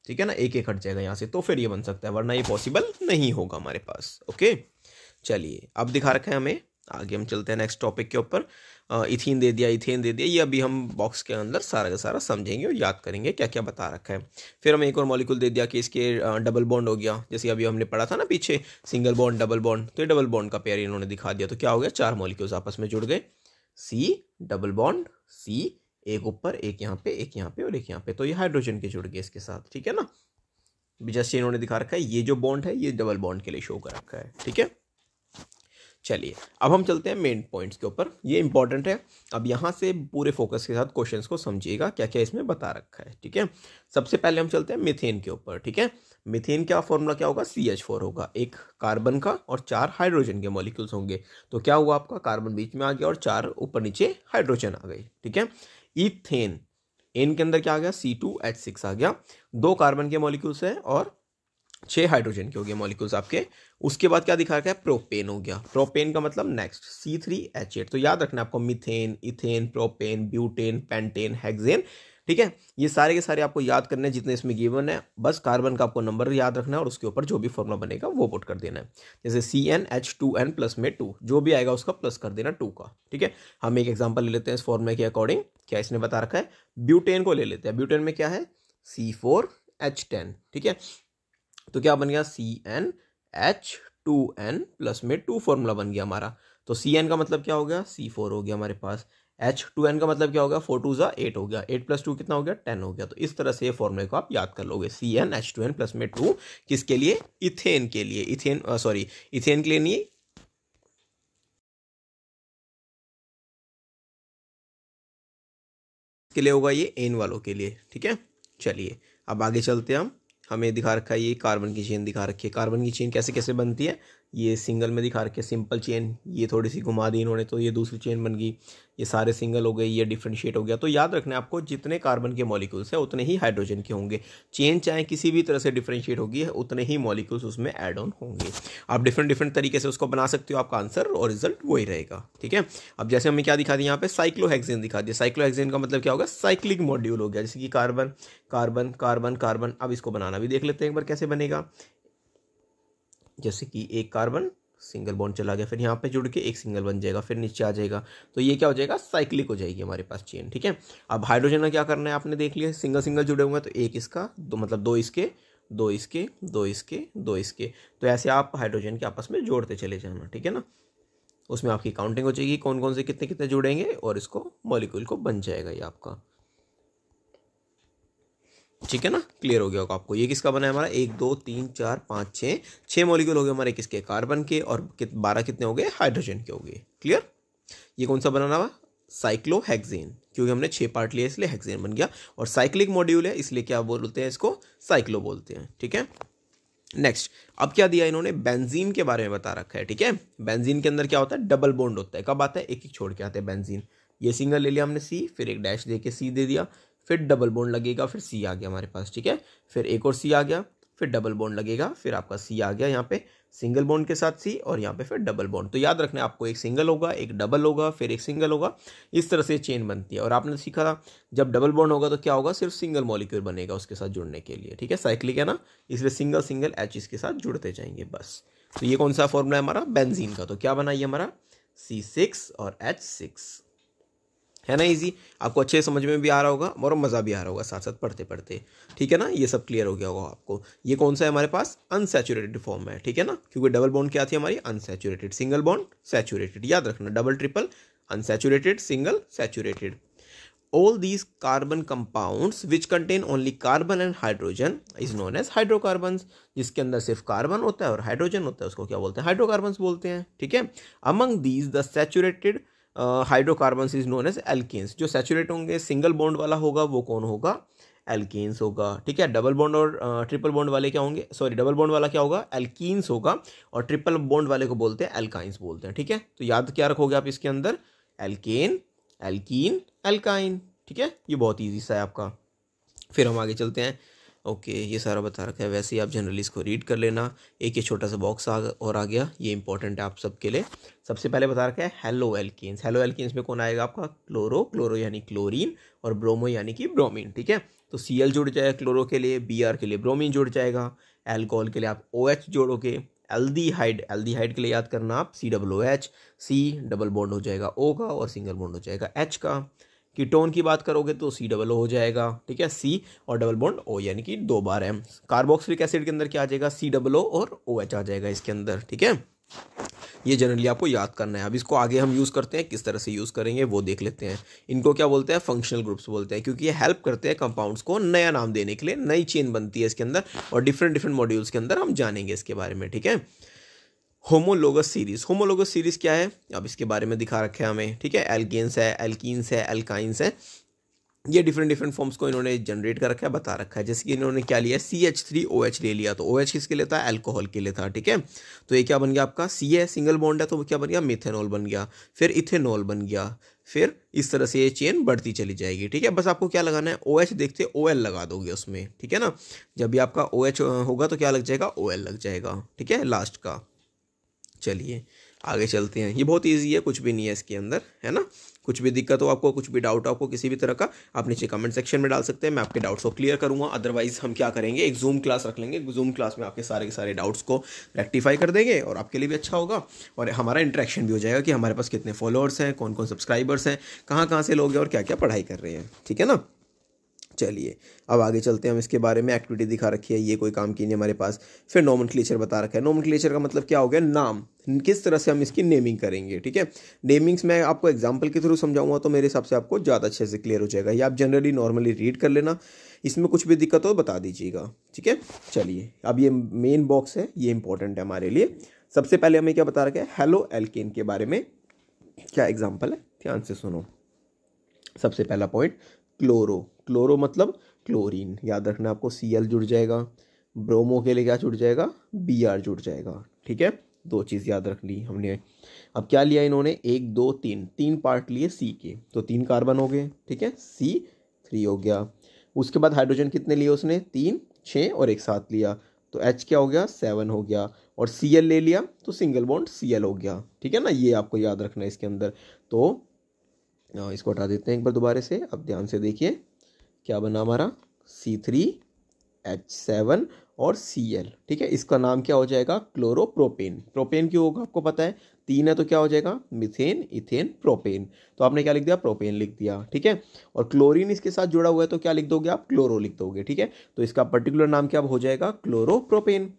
S1: ठीक है ना, एक एक हट जाएगा यहाँ से, तो फिर ये बन सकता है, वरना ये पॉसिबल नहीं होगा हमारे पास। ओके, चलिए अब दिखा रखा है हमें, आगे हम चलते हैं नेक्स्ट टॉपिक के ऊपर। इथीन दे दिया, इथेन दे दिया, ये अभी हम बॉक्स के अंदर सारा का सारा समझेंगे और याद करेंगे क्या क्या बता रखा है। फिर हमें एक और मॉलिक्यूल दे दिया कि इसके डबल बॉन्ड हो गया, जैसे अभी हमने पढ़ा था ना पीछे, सिंगल बॉन्ड डबल बॉन्ड, तो ये डबल बॉन्ड का पेयर इन्होंने दिखा दिया। तो क्या हो गया? 4 मॉलिक्यूल्स आपस में जुड़ गए। C डबल बॉन्ड C, एक ऊपर, एक यहाँ पे, एक यहाँ पे और एक यहाँ पे, तो ये हाइड्रोजन के जुड़ गए इसके साथ। ठीक है ना, जस्ट इन्होंने दिखा रखा है, ये जो बॉन्ड है ये डबल बॉन्ड के लिए शो कर रखा है। ठीक है, चलिए अब हम चलते हैं मेन पॉइंट्स के ऊपर, ये इंपॉर्टेंट है। अब यहाँ से पूरे फोकस के साथ क्वेश्चंस को समझिएगा क्या क्या इसमें बता रखा है। ठीक है, सबसे पहले हम चलते हैं मीथेन के ऊपर। ठीक है, मीथेन का फॉर्मूला क्या होगा? CH4 होगा, एक कार्बन का और 4 हाइड्रोजन के मॉलिक्यूल्स होंगे। तो क्या हुआ आपका? कार्बन बीच में आ गया और 4 ऊपर नीचे हाइड्रोजन आ गई। ठीक है, इथेन, एन के अंदर क्या आ गया? C2H6 आ गया, 2 कार्बन के मॉलिक्यूल्स है और 6 हाइड्रोजन के हो गए मॉलिक्यूल्स आपके। उसके बाद क्या दिखा रखा है? प्रोपेन हो गया। प्रोपेन का मतलब नेक्स्ट C3H8। तो याद रखना आपको, methane, ethane, propane, butane, pentane, hexane. ठीक है, ये सारे के सारे आपको याद करने हैं जितने इसमें गिवन है। बस कार्बन का आपको नंबर याद रखना है और उसके ऊपर जो भी फॉर्मूला बनेगा वो पुट कर देना है। जैसे CnH2n प्लस में 2, जो भी आएगा उसका प्लस कर देना 2 का। ठीक है, हम एक एग्जाम्पल ले लेते हैं इस फॉर्मूले के अकॉर्डिंग। क्या इसने बता रखा है? ब्यूटेन को ले लेते हैं। ब्यूटेन में क्या है? C4H10। ठीक है, तो क्या बन गया? CnH2n प्लस में 2 फॉर्मूला बन गया हमारा। तो Cn का मतलब क्या हो गया? C4 हो गया हमारे पास। H2n का मतलब क्या हो गया? 4 2 8 हो गया, 8 प्लस 2 कितना हो गया? 10 हो गया। तो इस तरह से ये फॉर्मूले को आप याद कर लोगे। CnH2n प्लस में 2 किसके लिए? इथेन के लिए। इथेन सॉरी, इथेन के लिए नहीं, के लिए होगा ये एन वालों के लिए। ठीक है, चलिए अब आगे चलते हैं हम। हमें दिखा रखा है ये कार्बन की चेन दिखा रखी है। कार्बन की चेन कैसे कैसे बनती है ये सिंगल में दिखा रखे सिंपल चेन, ये थोड़ी सी घुमा दी इन्होंने तो ये दूसरी चेन बन गई, ये सारे सिंगल हो गए, ये डिफरेंशिएट हो गया। तो याद रखना है आपको जितने कार्बन के मॉलिक्यूल्स हैं उतने ही हाइड्रोजन के होंगे। चेन चाहे किसी भी तरह से डिफरेंशिएट होगी उतने ही मॉलिक्यूल्स उसमें ऐड ऑन होंगे। आप डिफरेंट तरीके से उसको बना सकते हो, आपका आंसर और रिजल्ट वही रहेगा। ठीक है, अब जैसे हमें क्या दिखा दिया यहाँ पे साइक्लोहेक्सेन दिखा दिया। साइक्लोहेक्सेन का मतलब क्या होगा, साइक्लिक मॉड्यूल हो गया, जैसे कि कार्बन कार्बन कार्बन कार्बन। अब इसको बनाना भी देख लेते हैं एक बार कैसे बनेगा। जैसे कि एक कार्बन सिंगल बॉन्ड चला गया, फिर यहाँ पे जुड़ के एक सिंगल बन जाएगा, फिर नीचे आ जाएगा, तो ये क्या हो जाएगा, साइक्लिक हो जाएगी हमारे पास चेन। ठीक है, अब हाइड्रोजन का क्या करना है आपने देख लिया, सिंगल सिंगल जुड़े हुए हैं तो एक इसका दो, मतलब दो इसके दो इसके दो इसके दो इसके, तो ऐसे आप हाइड्रोजन के आपस में जोड़ते चले जाना। ठीक है ना, उसमें आपकी काउंटिंग हो जाएगी कौन कौन से कितने कितने जुड़ेंगे और इसको मॉलिक्यूल को बन जाएगा ये आपका। ठीक है ना, क्लियर हो गया होगा आपको। ये किसका बना है हमारा, 1 2 3 4 5 6 मॉलिक्यूल हो गए हमारे किसके, कार्बन के, और 12 कितने हो गए, हाइड्रोजन के हो गए। क्लियर, ये कौन सा बनाना हुआ, साइक्लोहेक्सेन, क्योंकि हमने 6 पार्ट लिए इसलिए हेक्सेन बन गया, और साइक्लिक मॉड्यूल है इसलिए क्या बोलते हैं इसको, साइक्लो बोलते हैं। ठीक है, नेक्स्ट अब क्या दिया इन्होंने, बेंजीन के बारे में बता रखा है। ठीक है, बेंजीन के अंदर क्या होता है, डबल बॉन्ड होता है। कब आता है, एक एक छोड़ के आते हैं बेंजीन। ये सिंगल ले लिया हमने सी, फिर एक डैश दे के सी दे दिया, फिर डबल बॉन्ड लगेगा, फिर सी आ गया हमारे पास। ठीक है, फिर एक और सी आ गया, फिर डबल बॉन्ड लगेगा, फिर आपका सी आ गया यहाँ पे सिंगल बॉन्ड के साथ सी, और यहाँ पे फिर डबल बॉन्ड। तो याद रखना है आपको, एक सिंगल होगा, एक डबल होगा, फिर एक सिंगल होगा, इस तरह से चेन बनती है। और आपने सीखा था जब डबल बॉन्ड होगा तो क्या होगा, सिर्फ सिंगल मॉलिक्यूल बनेगा उसके साथ जुड़ने के लिए। ठीक है, साइक्लिक है ना, इसलिए सिंगल सिंगल एच इसके साथ जुड़ते जाएंगे बस। तो ये कौन सा फॉर्मूला है हमारा, बेंजीन का। तो क्या बना ये हमारा C6 और H6, है ना इजी, आपको अच्छे समझ में भी आ रहा होगा और मज़ा भी आ रहा होगा साथ साथ पढ़ते पढ़ते। ठीक है ना, ये सब क्लियर हो गया होगा आपको। ये कौन सा है हमारे पास, अनसैचुरेटेड फॉर्म है। ठीक है ना, क्योंकि डबल बॉन्ड क्या थी हमारी, अनसैचुरेटेड, सिंगल बॉन्ड सैचुरेटेड, याद रखना, double triple unsaturated single saturated. All these carbon compounds which contain only carbon and hydrogen is known as hydrocarbons। जिसके अंदर सिर्फ कार्बन होता है और हाइड्रोजन होता है उसको क्या बोलते हैं, हाइड्रोकार्बन्स बोलते हैं। ठीक है, among these the saturated hydrocarbons is known as alkanes. जो सैचुरेट होंगे सिंगल बॉन्ड वाला होगा वो कौन होगा, एल्केन्स होगा। ठीक है, डबल बॉन्ड और ट्रिपल बॉन्ड वाले क्या होंगे, सॉरी डबल बॉन्ड वाला क्या होगा, एल्कीन्स होगा, और ट्रिपल बॉन्ड वाले को बोलते हैं एल्काइंस बोलते हैं। ठीक है, तो याद क्या रखोगे आप इसके अंदर, एल्केन एल्कीन एल्काइन। ठीक है, ये बहुत ईजी सा है आपका। फिर हम आगे चलते हैं। ओके, ये सारा बता रखा है, वैसे ही आप जनरली इसको रीड कर लेना। एक ये छोटा सा बॉक्स और आ गया, ये इंपॉर्टेंट है आप सबके लिए। सबसे पहले बता रखा है हेलो एल्कीन्स। हेलो एल्कीन्स में कौन आएगा आपका, क्लोरो, क्लोरो यानी क्लोरीन, और ब्रोमो यानी कि ब्रोमीन। ठीक है, तो Cl जुड़ जाएगा क्लोरो के लिए, Br के लिए ब्रोमीन जुड़ जाएगा, एल्कोहल के लिए आप OH जोड़ोगे, एल्डिहाइड, एल्डिहाइड के लिए याद करना आप COOH, C डबल बॉन्ड हो जाएगा O का, और सिंगल बॉन्ड हो जाएगा H का। कीटोन की बात करोगे तो COO हो जाएगा। ठीक है, C और डबल बॉन्ड O यानी कि 2 बार है। कार्बोक्सिलिक एसिड के अंदर क्या आ जाएगा, COO और OH आ जाएगा इसके अंदर। ठीक है, ये जनरली आपको याद करना है। अब इसको आगे हम यूज़ करते हैं, किस तरह से यूज़ करेंगे वो देख लेते हैं। इनको क्या बोलते हैं, फंक्शनल ग्रुप्स बोलते हैं, क्योंकि ये हेल्प करते हैं कंपाउंड्स को नया नाम देने के लिए, नई चेन बनती है इसके अंदर, और डिफरेंट मॉड्यूल्स के अंदर हम जानेंगे इसके बारे में। ठीक है, होमोलोगस सीरीज, होमोलोगस सीरीज क्या है, अब इसके बारे में दिखा रखा है हमें। ठीक है, एल्केन्स है, एल्कीन्स है, एल्काइंस है, ये डिफरेंट फॉर्म्स को इन्होंने जनरेट कर रखा है, बता रखा है। जैसे कि इन्होंने क्या लिया, CH3OH ले लिया, तो OH किसके लिए था, अल्कोहल के लिए था। ठीक है, तो ये क्या बन गया आपका, C है, सिंगल बॉन्ड है, तो क्या बन गया, मिथेनॉल बन गया, फिर इथेनॉल बन गया, फिर इस तरह से ये चेन बढ़ती चली जाएगी। ठीक है, बस आपको क्या लगाना है, OH देखते OL लगा दोगे उसमें। ठीक है ना, जब भी आपका OH होगा तो क्या लग जाएगा, OL लग जाएगा। ठीक है, लास्ट का। चलिए आगे चलते हैं, ये बहुत इजी है, कुछ भी नहीं है इसके अंदर, है ना। कुछ भी दिक्कत हो आपको, कुछ भी डाउट हो आपको किसी भी तरह का, आप नीचे कमेंट सेक्शन में डाल सकते हैं, मैं आपके डाउट्स को क्लियर करूंगा। अदरवाइज हम क्या करेंगे, एक जूम क्लास रख लेंगे, जूम क्लास में आपके सारे के सारे डाउट्स को रेक्टिफाई कर देंगे, और आपके लिए भी अच्छा होगा, और हमारा इंटरेक्शन भी हो जाएगा कि हमारे पास कितने फॉलोअर्स हैं, कौन कौन सब्सक्राइबर्स हैं, कहाँ से लोग हैं, और क्या क्या पढ़ाई कर रहे हैं। ठीक है ना, चलिए अब आगे चलते हैं। हम इसके बारे में एक्टिविटी दिखा रखी है, ये कोई काम की नहीं हमारे पास। फिर नोमेनक्लेचर बता रखा है। नोमेनक्लेचर का मतलब क्या हो गया, नाम, किस तरह से हम इसकी नेमिंग करेंगे। ठीक है, नेमिंग्स मैं आपको एग्जांपल के थ्रू समझाऊंगा तो मेरे हिसाब से आपको ज़्यादा अच्छे से क्लियर हो जाएगा। ये आप जनरली नॉर्मली रीड कर लेना, इसमें कुछ भी दिक्कत हो बता दीजिएगा। ठीक है, चलिए अब ये मेन बॉक्स है, ये इंपॉर्टेंट है हमारे लिए। सबसे पहले हमें क्या बता रखा है, हेलो एल्केन के बारे में क्या एग्जाम्पल है, ध्यान से सुनो। सबसे पहला पॉइंट, क्लोरो, क्लोरो मतलब क्लोरीन, याद रखना आपको, Cl जुड़ जाएगा, ब्रोमो के लिए क्या जुड़ जाएगा, Br जुड़ जाएगा। ठीक है, दो चीज़ याद रख ली हमने। अब क्या लिया इन्होंने, 1 2 3, 3 पार्ट लिए सी के, तो 3 कार्बन हो गए, ठीक है, C3 हो गया। उसके बाद हाइड्रोजन कितने लिए उसने, 3 6 और एक साथ लिया, तो H क्या हो गया, 7 हो गया। और Cl ले लिया तो सिंगल बॉन्ड Cl हो गया, ठीक है ना, ये आपको याद रखना है इसके अंदर। तो इसको हटा देते हैं एक बार दोबारा से। अब ध्यान से देखिए क्या बना हमारा, C3H7 और Cl, ठीक है, इसका नाम क्या हो जाएगा, क्लोरोप्रोपेन। प्रोपेन क्यों होगा आपको पता है, 3 है तो क्या हो जाएगा, मीथेन इथेन प्रोपेन, तो आपने क्या लिख दिया, प्रोपेन लिख दिया, ठीक है। और क्लोरीन इसके साथ जुड़ा हुआ है तो क्या लिख दोगे आप, क्लोरो लिख दोगे, ठीक है। तो इसका पर्टिकुलर नाम क्या हो जाएगा, क्लोरोप्रोपेन।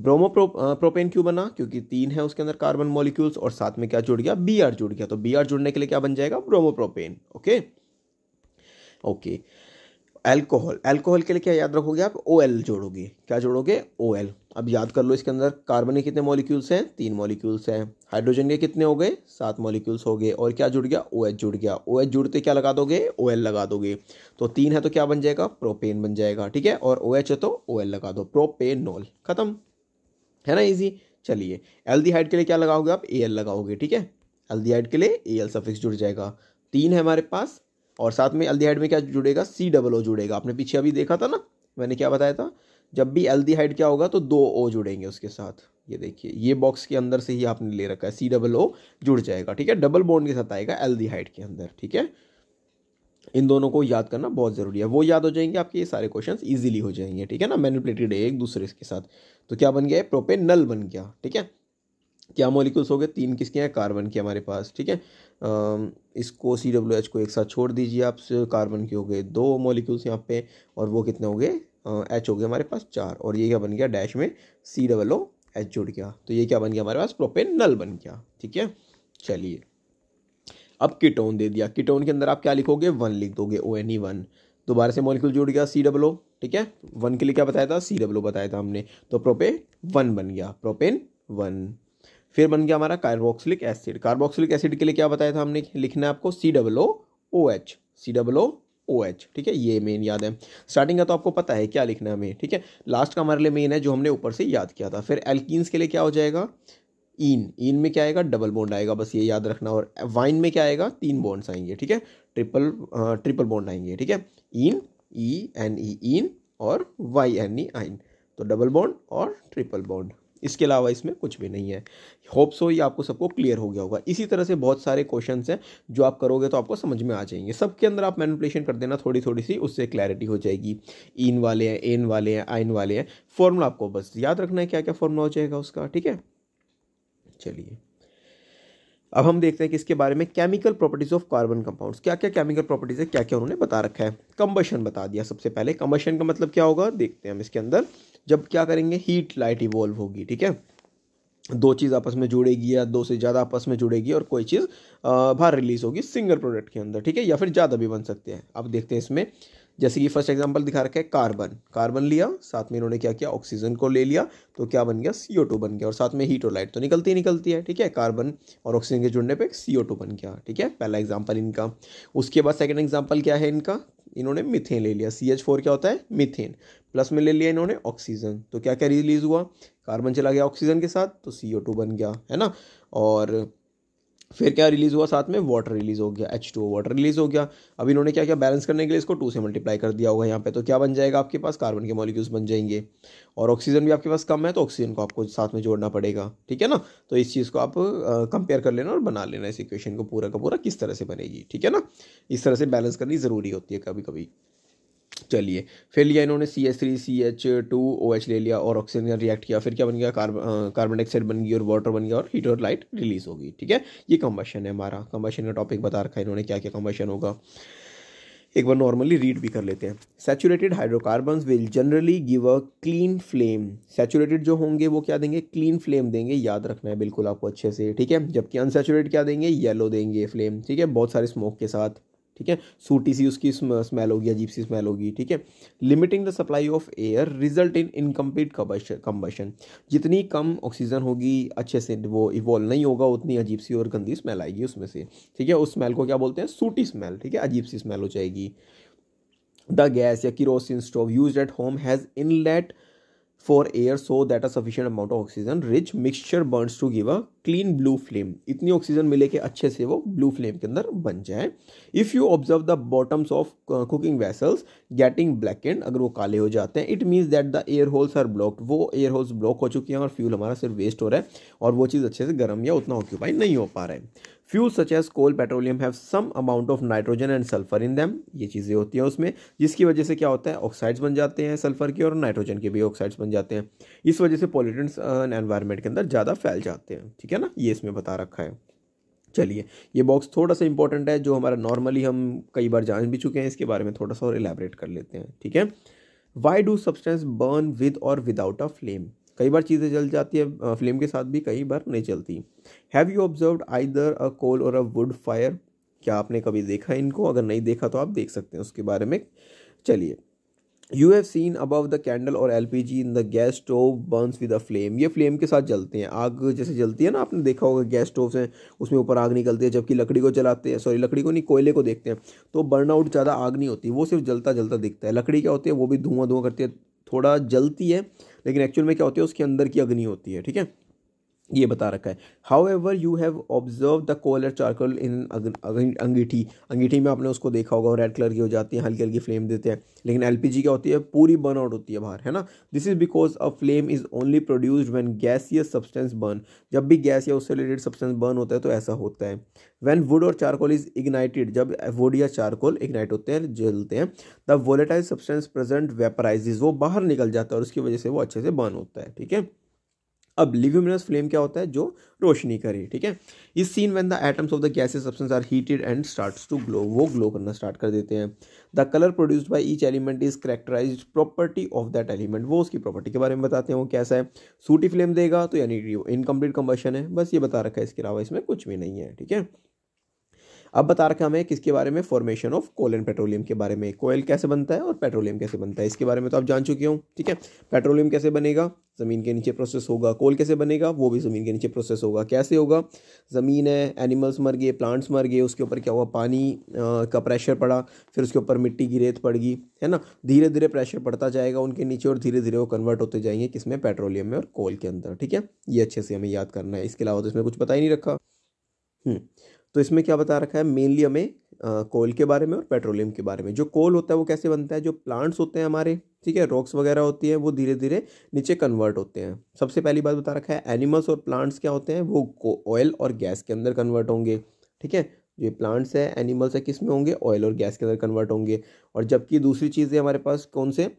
S1: प्रोपेन क्यों बना, क्योंकि 3 है उसके अंदर कार्बन मॉलिक्यूल्स और साथ में क्या जुड़ गया, Br जुड़ गया, तो Br जुड़ने के लिए क्या बन जाएगा, bromopropane. Okay okay. Alcohol, alcohol के लिए क्या याद रखोगे आप, OL जोड़ोगे, क्या जोड़ोगे, OL। अब याद कर लो इसके अंदर कार्बन के कितने मॉलिक्यूल्स हैं, 3 मॉलिक्यूल्स हैं। हाइड्रोजन के कितने हो गए, 7 मॉलिक्यूल्स हो गए। और क्या जुड़ गया, OH जुड़ गया। OH जुड़ते क्या लगा दोगे, OL लगा दोगे। तो 3 है तो क्या बन जाएगा, प्रोपेन बन जाएगा, ठीक है। और OH है तो OL लगा दो, प्रोपेनॉल, खत्म, है ना, इजी। चलिए एल्डिहाइड के लिए क्या लगाओगे आप, Al लगाओगे, ठीक है। एल्डिहाइड के लिए Al सफिक्स जुड़ जाएगा, 3 है हमारे पास। और साथ में एल्डिहाइड में क्या जुड़ेगा, COO जुड़ेगा। आपने पीछे अभी देखा था ना, मैंने क्या बताया था, जब भी एल्डिहाइड क्या होगा तो 2 O जुड़ेंगे उसके साथ। ये देखिए ये बॉक्स के अंदर से ही आपने ले रखा है, COO जुड़ जाएगा, ठीक है, डबल बॉन्ड के साथ आएगा एल्डिहाइड के अंदर, ठीक है। इन दोनों को याद करना बहुत ज़रूरी है, वो याद हो जाएंगे आपके ये सारे क्वेश्चंस इजीली हो जाएंगे, ठीक है ना, मैनिपुलेटेड है एक दूसरे के साथ। तो क्या बन गया, प्रोपेनल बन गया, ठीक है। क्या मॉलिक्यूल्स हो गए, 3 किसके हैं, कार्बन के हमारे पास, ठीक है। इसको COH को एक साथ छोड़ दीजिए आप, कार्बन के हो गए 2 मॉलिक्यूल्स यहाँ पे, और वो कितने हो गए, H हो गए हमारे पास 4, और ये क्या बन गया, डैश में COOH जुड़ गया, तो ये क्या बन गया हमारे पास, प्रोपेनल बन गया, ठीक है। चलिए अब कीटोन दे दिया, कीटोन के अंदर आप क्या लिखोगे, 1 लिख दोगे, ONE1। दोबारा से मॉलिक्यूल जुड़ गया, COO, ठीक है। 1 के लिए क्या बताया था, COO बताया था हमने, तो प्रोपेन 1 बन गया, प्रोपेन 1। फिर बन गया हमारा कार्बोक्सिलिक एसिड। कार्बोक्सिलिक एसिड के लिए क्या बताया था हमने, लिखना है आपको COOH, COOH, ठीक है, ये मेन याद है। स्टार्टिंग का तो आपको पता है क्या लिखना है हमें, ठीक है। लास्ट का हमारे लिए मेन है जो हमने ऊपर से याद किया था। फिर एल्कीन्स के लिए क्या हो जाएगा, इन में क्या आएगा, डबल बॉन्ड आएगा, बस ये याद रखना। और वाइन में क्या आएगा, 3 बॉन्ड्स आएंगे, ठीक है, ट्रिपल बॉन्ड आएंगे, ठीक है। इन, ENE इन, और YNE आइन, तो डबल बॉन्ड और ट्रिपल बॉन्ड, इसके अलावा इसमें कुछ भी नहीं है। होप सो ये आपको सबको क्लियर हो गया होगा। इसी तरह से बहुत सारे क्वेश्चंस हैं जो आप करोगे तो आपको समझ में आ जाएंगे। सबके अंदर आप मैनिपुलेशन कर देना थोड़ी थोड़ी सी, उससे क्लैरिटी हो जाएगी। इन वाले हैं, एन वाले हैं, आइन वाले हैं, फॉर्मूला आपको बस याद रखना है क्या क्या फॉर्मूला हो जाएगा उसका, ठीक है। चलिए अब हम देखते हैं कि इसके बारे में chemical properties of carbon compounds, क्या क्या केमिकल प्रॉपर्टीज है, क्या क्या उन्होंने बता रखा है। कंबशन बता दिया सबसे पहले। कंबशन का मतलब क्या होगा, देखते हैं हम इसके अंदर। जब क्या करेंगे, हीट लाइट इवॉल्व होगी, ठीक है, 2 चीज़ आपस में जुड़ेगी या 2 से ज़्यादा आपस में जुड़ेगी और कोई चीज़ बाहर रिलीज होगी सिंगल प्रोडक्ट के अंदर, ठीक है, या फिर ज़्यादा भी बन सकते हैं। अब देखते हैं इसमें, जैसे कि फर्स्ट एग्जांपल दिखा रखा है, कार्बन, कार्बन लिया, साथ में इन्होंने क्या किया, ऑक्सीजन को ले लिया, तो क्या बन गया, CO2 बन गया। और साथ में हीट और लाइट तो निकलती है, ठीक है, कार्बन और ऑक्सीजन के जुड़ने पे CO2 बन गया, ठीक है, पहला एग्जाम्पल इनका। उसके बाद सेकेंड एग्जाम्पल क्या है इनका, इन्होंने मीथेन ले लिया, CH4 क्या होता है, मीथेन, प्लस में ले लिया इन्होंने ऑक्सीजन, तो क्या क्या रिलीज हुआ, कार्बन चला गया ऑक्सीजन के साथ तो CO2 बन गया, है ना। और फिर क्या रिलीज हुआ, साथ में वाटर रिलीज हो गया, H2O, वाटर रिलीज हो गया। अब इन्होंने क्या क्या बैलेंस करने के लिए इसको 2 से मल्टीप्लाई कर दिया होगा यहाँ पे, तो क्या बन जाएगा आपके पास, कार्बन के मॉलिक्यूल्स बन जाएंगे। और ऑक्सीजन भी आपके पास कम है तो ऑक्सीजन को आपको साथ में जोड़ना पड़ेगा, ठीक है ना। तो इस चीज़ को आप कंपेयर कर लेना और बना लेना इस इक्वेशन को, पूरा का पूरा किस तरह से बनेगी, ठीक है ना। इस तरह से बैलेंस करनी ज़रूरी होती है कभी कभी। चलिए फिर लिया इन्होंने CH3 CH2OH ले लिया और ऑक्सीजन रिएक्ट किया, फिर क्या बन गया, कार्बन डाइऑक्साइड बन गई और वाटर बन गया और हीट और लाइट रिलीज होगी, ठीक है। ये कंबशन है हमारा, कंबशन का टॉपिक बता रखा है इन्होंने क्या क्या कंबशन होगा। एक बार नॉर्मली रीड भी कर लेते हैं। Saturated hydrocarbons will generally give a clean flame. Saturated जो होंगे वो क्या देंगे, क्लीन फ्लेम देंगे, याद रखना है बिल्कुल आपको अच्छे से, ठीक है। जबकि अनसैचुरेटेड क्या देंगे, येलो देंगे फ्लेम, ठीक है, बहुत सारे स्मोक के साथ, ठीक है, सूटी सी उसकी स्मेल होगी, अजीब सी स्मेल होगी, ठीक है। Limiting the supply of air result in incomplete combustion. जितनी कम ऑक्सीजन होगी, अच्छे से वो इवॉल्व नहीं होगा, उतनी अजीब सी और गंदी स्मेल आएगी उसमें से, ठीक है। उस स्मेल को क्या बोलते हैं, सूटी स्मेल, ठीक है, अजीब सी स्मेल हो जाएगी। द गैस या kerosene stove used at home has inlet for air so that a sufficient amount of oxygen rich mixture burns to give a clean blue flame. इतनी ऑक्सीजन मिले कि अच्छे से वो ब्लू फ्लेम के अंदर बन जाए. If you observe the bottoms of cooking vessels getting blackened, अगर वो काले हो जाते हैं, it means that the air holes are blocked. वो एयर होल्स ब्लॉक हो चुकी हैं और फ्यूल हमारा सिर्फ वेस्ट हो रहा है और वो चीज़ अच्छे से गर्म या उतना ऑक्यूपाई नहीं हो पा रहा है. Fuel such as coal petroleum have some amount of nitrogen and sulphur in them. ये चीज़ें होती हैं उसमें, जिसकी वजह से क्या होता है, ऑक्साइड्स बन जाते हैं सल्फर के और नाइट्रोजन के भी ऑक्साइड्स बन जाते हैं. इस वजह से पॉल्यूटेंट्स एनवायरनमेंट के अंदर ज़्यादा फैल जाते हैं. ठीक है ना, ये इसमें बता रखा है. चलिए, ये बॉक्स थोड़ा सा इंपॉर्टेंट है जो हमारा नॉर्मली हम कई बार जान भी चुके हैं, इसके बारे में थोड़ा सा और इलेबरेट कर लेते हैं. ठीक है. Why do substance burn with और विदाउट अ फ्लेम. कई बार चीज़ें जल जाती है फ्लेम के साथ भी, कई बार नहीं चलती. हैव यू ऑब्जर्व्ड आइदर अ कोल और अ वुड फायर. क्या आपने कभी देखा इनको? अगर नहीं देखा तो आप देख सकते हैं उसके बारे में. चलिए, you have seen above the candle और LPG in the gas stove burns with a flame. ये फ्लेम के साथ जलते हैं, आग जैसे जलती है ना, आपने देखा होगा गैस स्टोव से उसमें ऊपर आग निकलती है, जबकि लकड़ी को जलाते हैं, सॉरी लकड़ी को नहीं, कोयले को देखते हैं तो बर्नआउट ज़्यादा आग नहीं होती, वो सिर्फ जलता जलता दिखता है. लकड़ी क्या होती है, वो भी धुआं धुआं करती है, थोड़ा जलती है, लेकिन एक्चुअल में क्या होती है, उसके अंदर की अग्नि होती है. ठीक है, ये बता रखा है. However you have observe the coal और चारकोल इन अंगीठी. अंगीठी में आपने उसको देखा होगा, रेड कलर की हो जाती है, हल्की हल्की फ्लेम देते हैं. लेकिन एलपीजी क्या होती है, पूरी बर्न आउट होती है बाहर, है ना. This is because a flame is only produced when gaseous substance burn. जब भी गैस या उससे रिलेटेड सब्सटेंस बर्न होता है तो ऐसा होता है. व्हेन वुड और चारकोल इज इग्नाइटेड, जब वुड या चारकोल इग्नाइट होते हैं, जलते हैं, द वोलेटाइल सब्सटेंस प्रेजेंट वेपराइजेज, वो बाहर निकल जाता है और उसकी वजह से वो अच्छे से बर्न होता है. ठीक है. अब ल्यूमिनस फ्लेम क्या होता है, जो रोशनी करे. ठीक है. Is seen when the atoms of the gases substance are heated and starts to glow. वो ग्लो करना स्टार्ट कर देते हैं. The colour produced by each element is characterised property of that element. वो उसकी प्रॉपर्टी के बारे में बताते हैं, वो कैसा है. सूटी फ्लेम देगा तो यानी इनकम्प्लीट कंबशन है, बस ये बता रखा है, इसके अलावा इसमें कुछ भी नहीं है. ठीक है. अब बता रखा हमें किसके बारे में, formation of coal and petroleum के बारे में. कोयल कैसे बनता है और पेट्रोलियम कैसे बनता है, इसके बारे में तो आप जान चुके हो. ठीक है. पेट्रोलियम कैसे बनेगा, ज़मीन के नीचे प्रोसेस होगा. कोल कैसे बनेगा, वो भी ज़मीन के नीचे प्रोसेस होगा. कैसे होगा, ज़मीन है, एनिमल्स मर गए, प्लांट्स मर गए, उसके ऊपर क्या हुआ, पानी का प्रेशर पड़ा, फिर उसके ऊपर मिट्टी की रेत पड़ गई, है ना. धीरे धीरे प्रेशर पड़ता जाएगा उनके नीचे और धीरे धीरे वो कन्वर्ट होते जाएंगे किसमें, पेट्रोलियम में और कोल के अंदर. ठीक है. ये अच्छे से हमें याद करना है, इसके अलावा तो इसमें कुछ पता ही नहीं रखा. तो इसमें क्या बता रखा है, मेनली हमें कोल के बारे में और पेट्रोलियम के बारे में. जो कोल होता है वो कैसे बनता है, जो प्लांट्स होते हैं हमारे, ठीक है, रॉक्स वगैरह होती हैं, वो धीरे धीरे नीचे कन्वर्ट होते हैं. सबसे पहली बात बता रखा है, एनिमल्स और प्लांट्स क्या होते हैं, वो ऑयल और गैस के अंदर कन्वर्ट होंगे. ठीक है. जो प्लांट्स है, एनिमल्स है, किस में होंगे, ऑयल और गैस के अंदर कन्वर्ट होंगे. और जबकि दूसरी चीज़ है हमारे पास कौन से,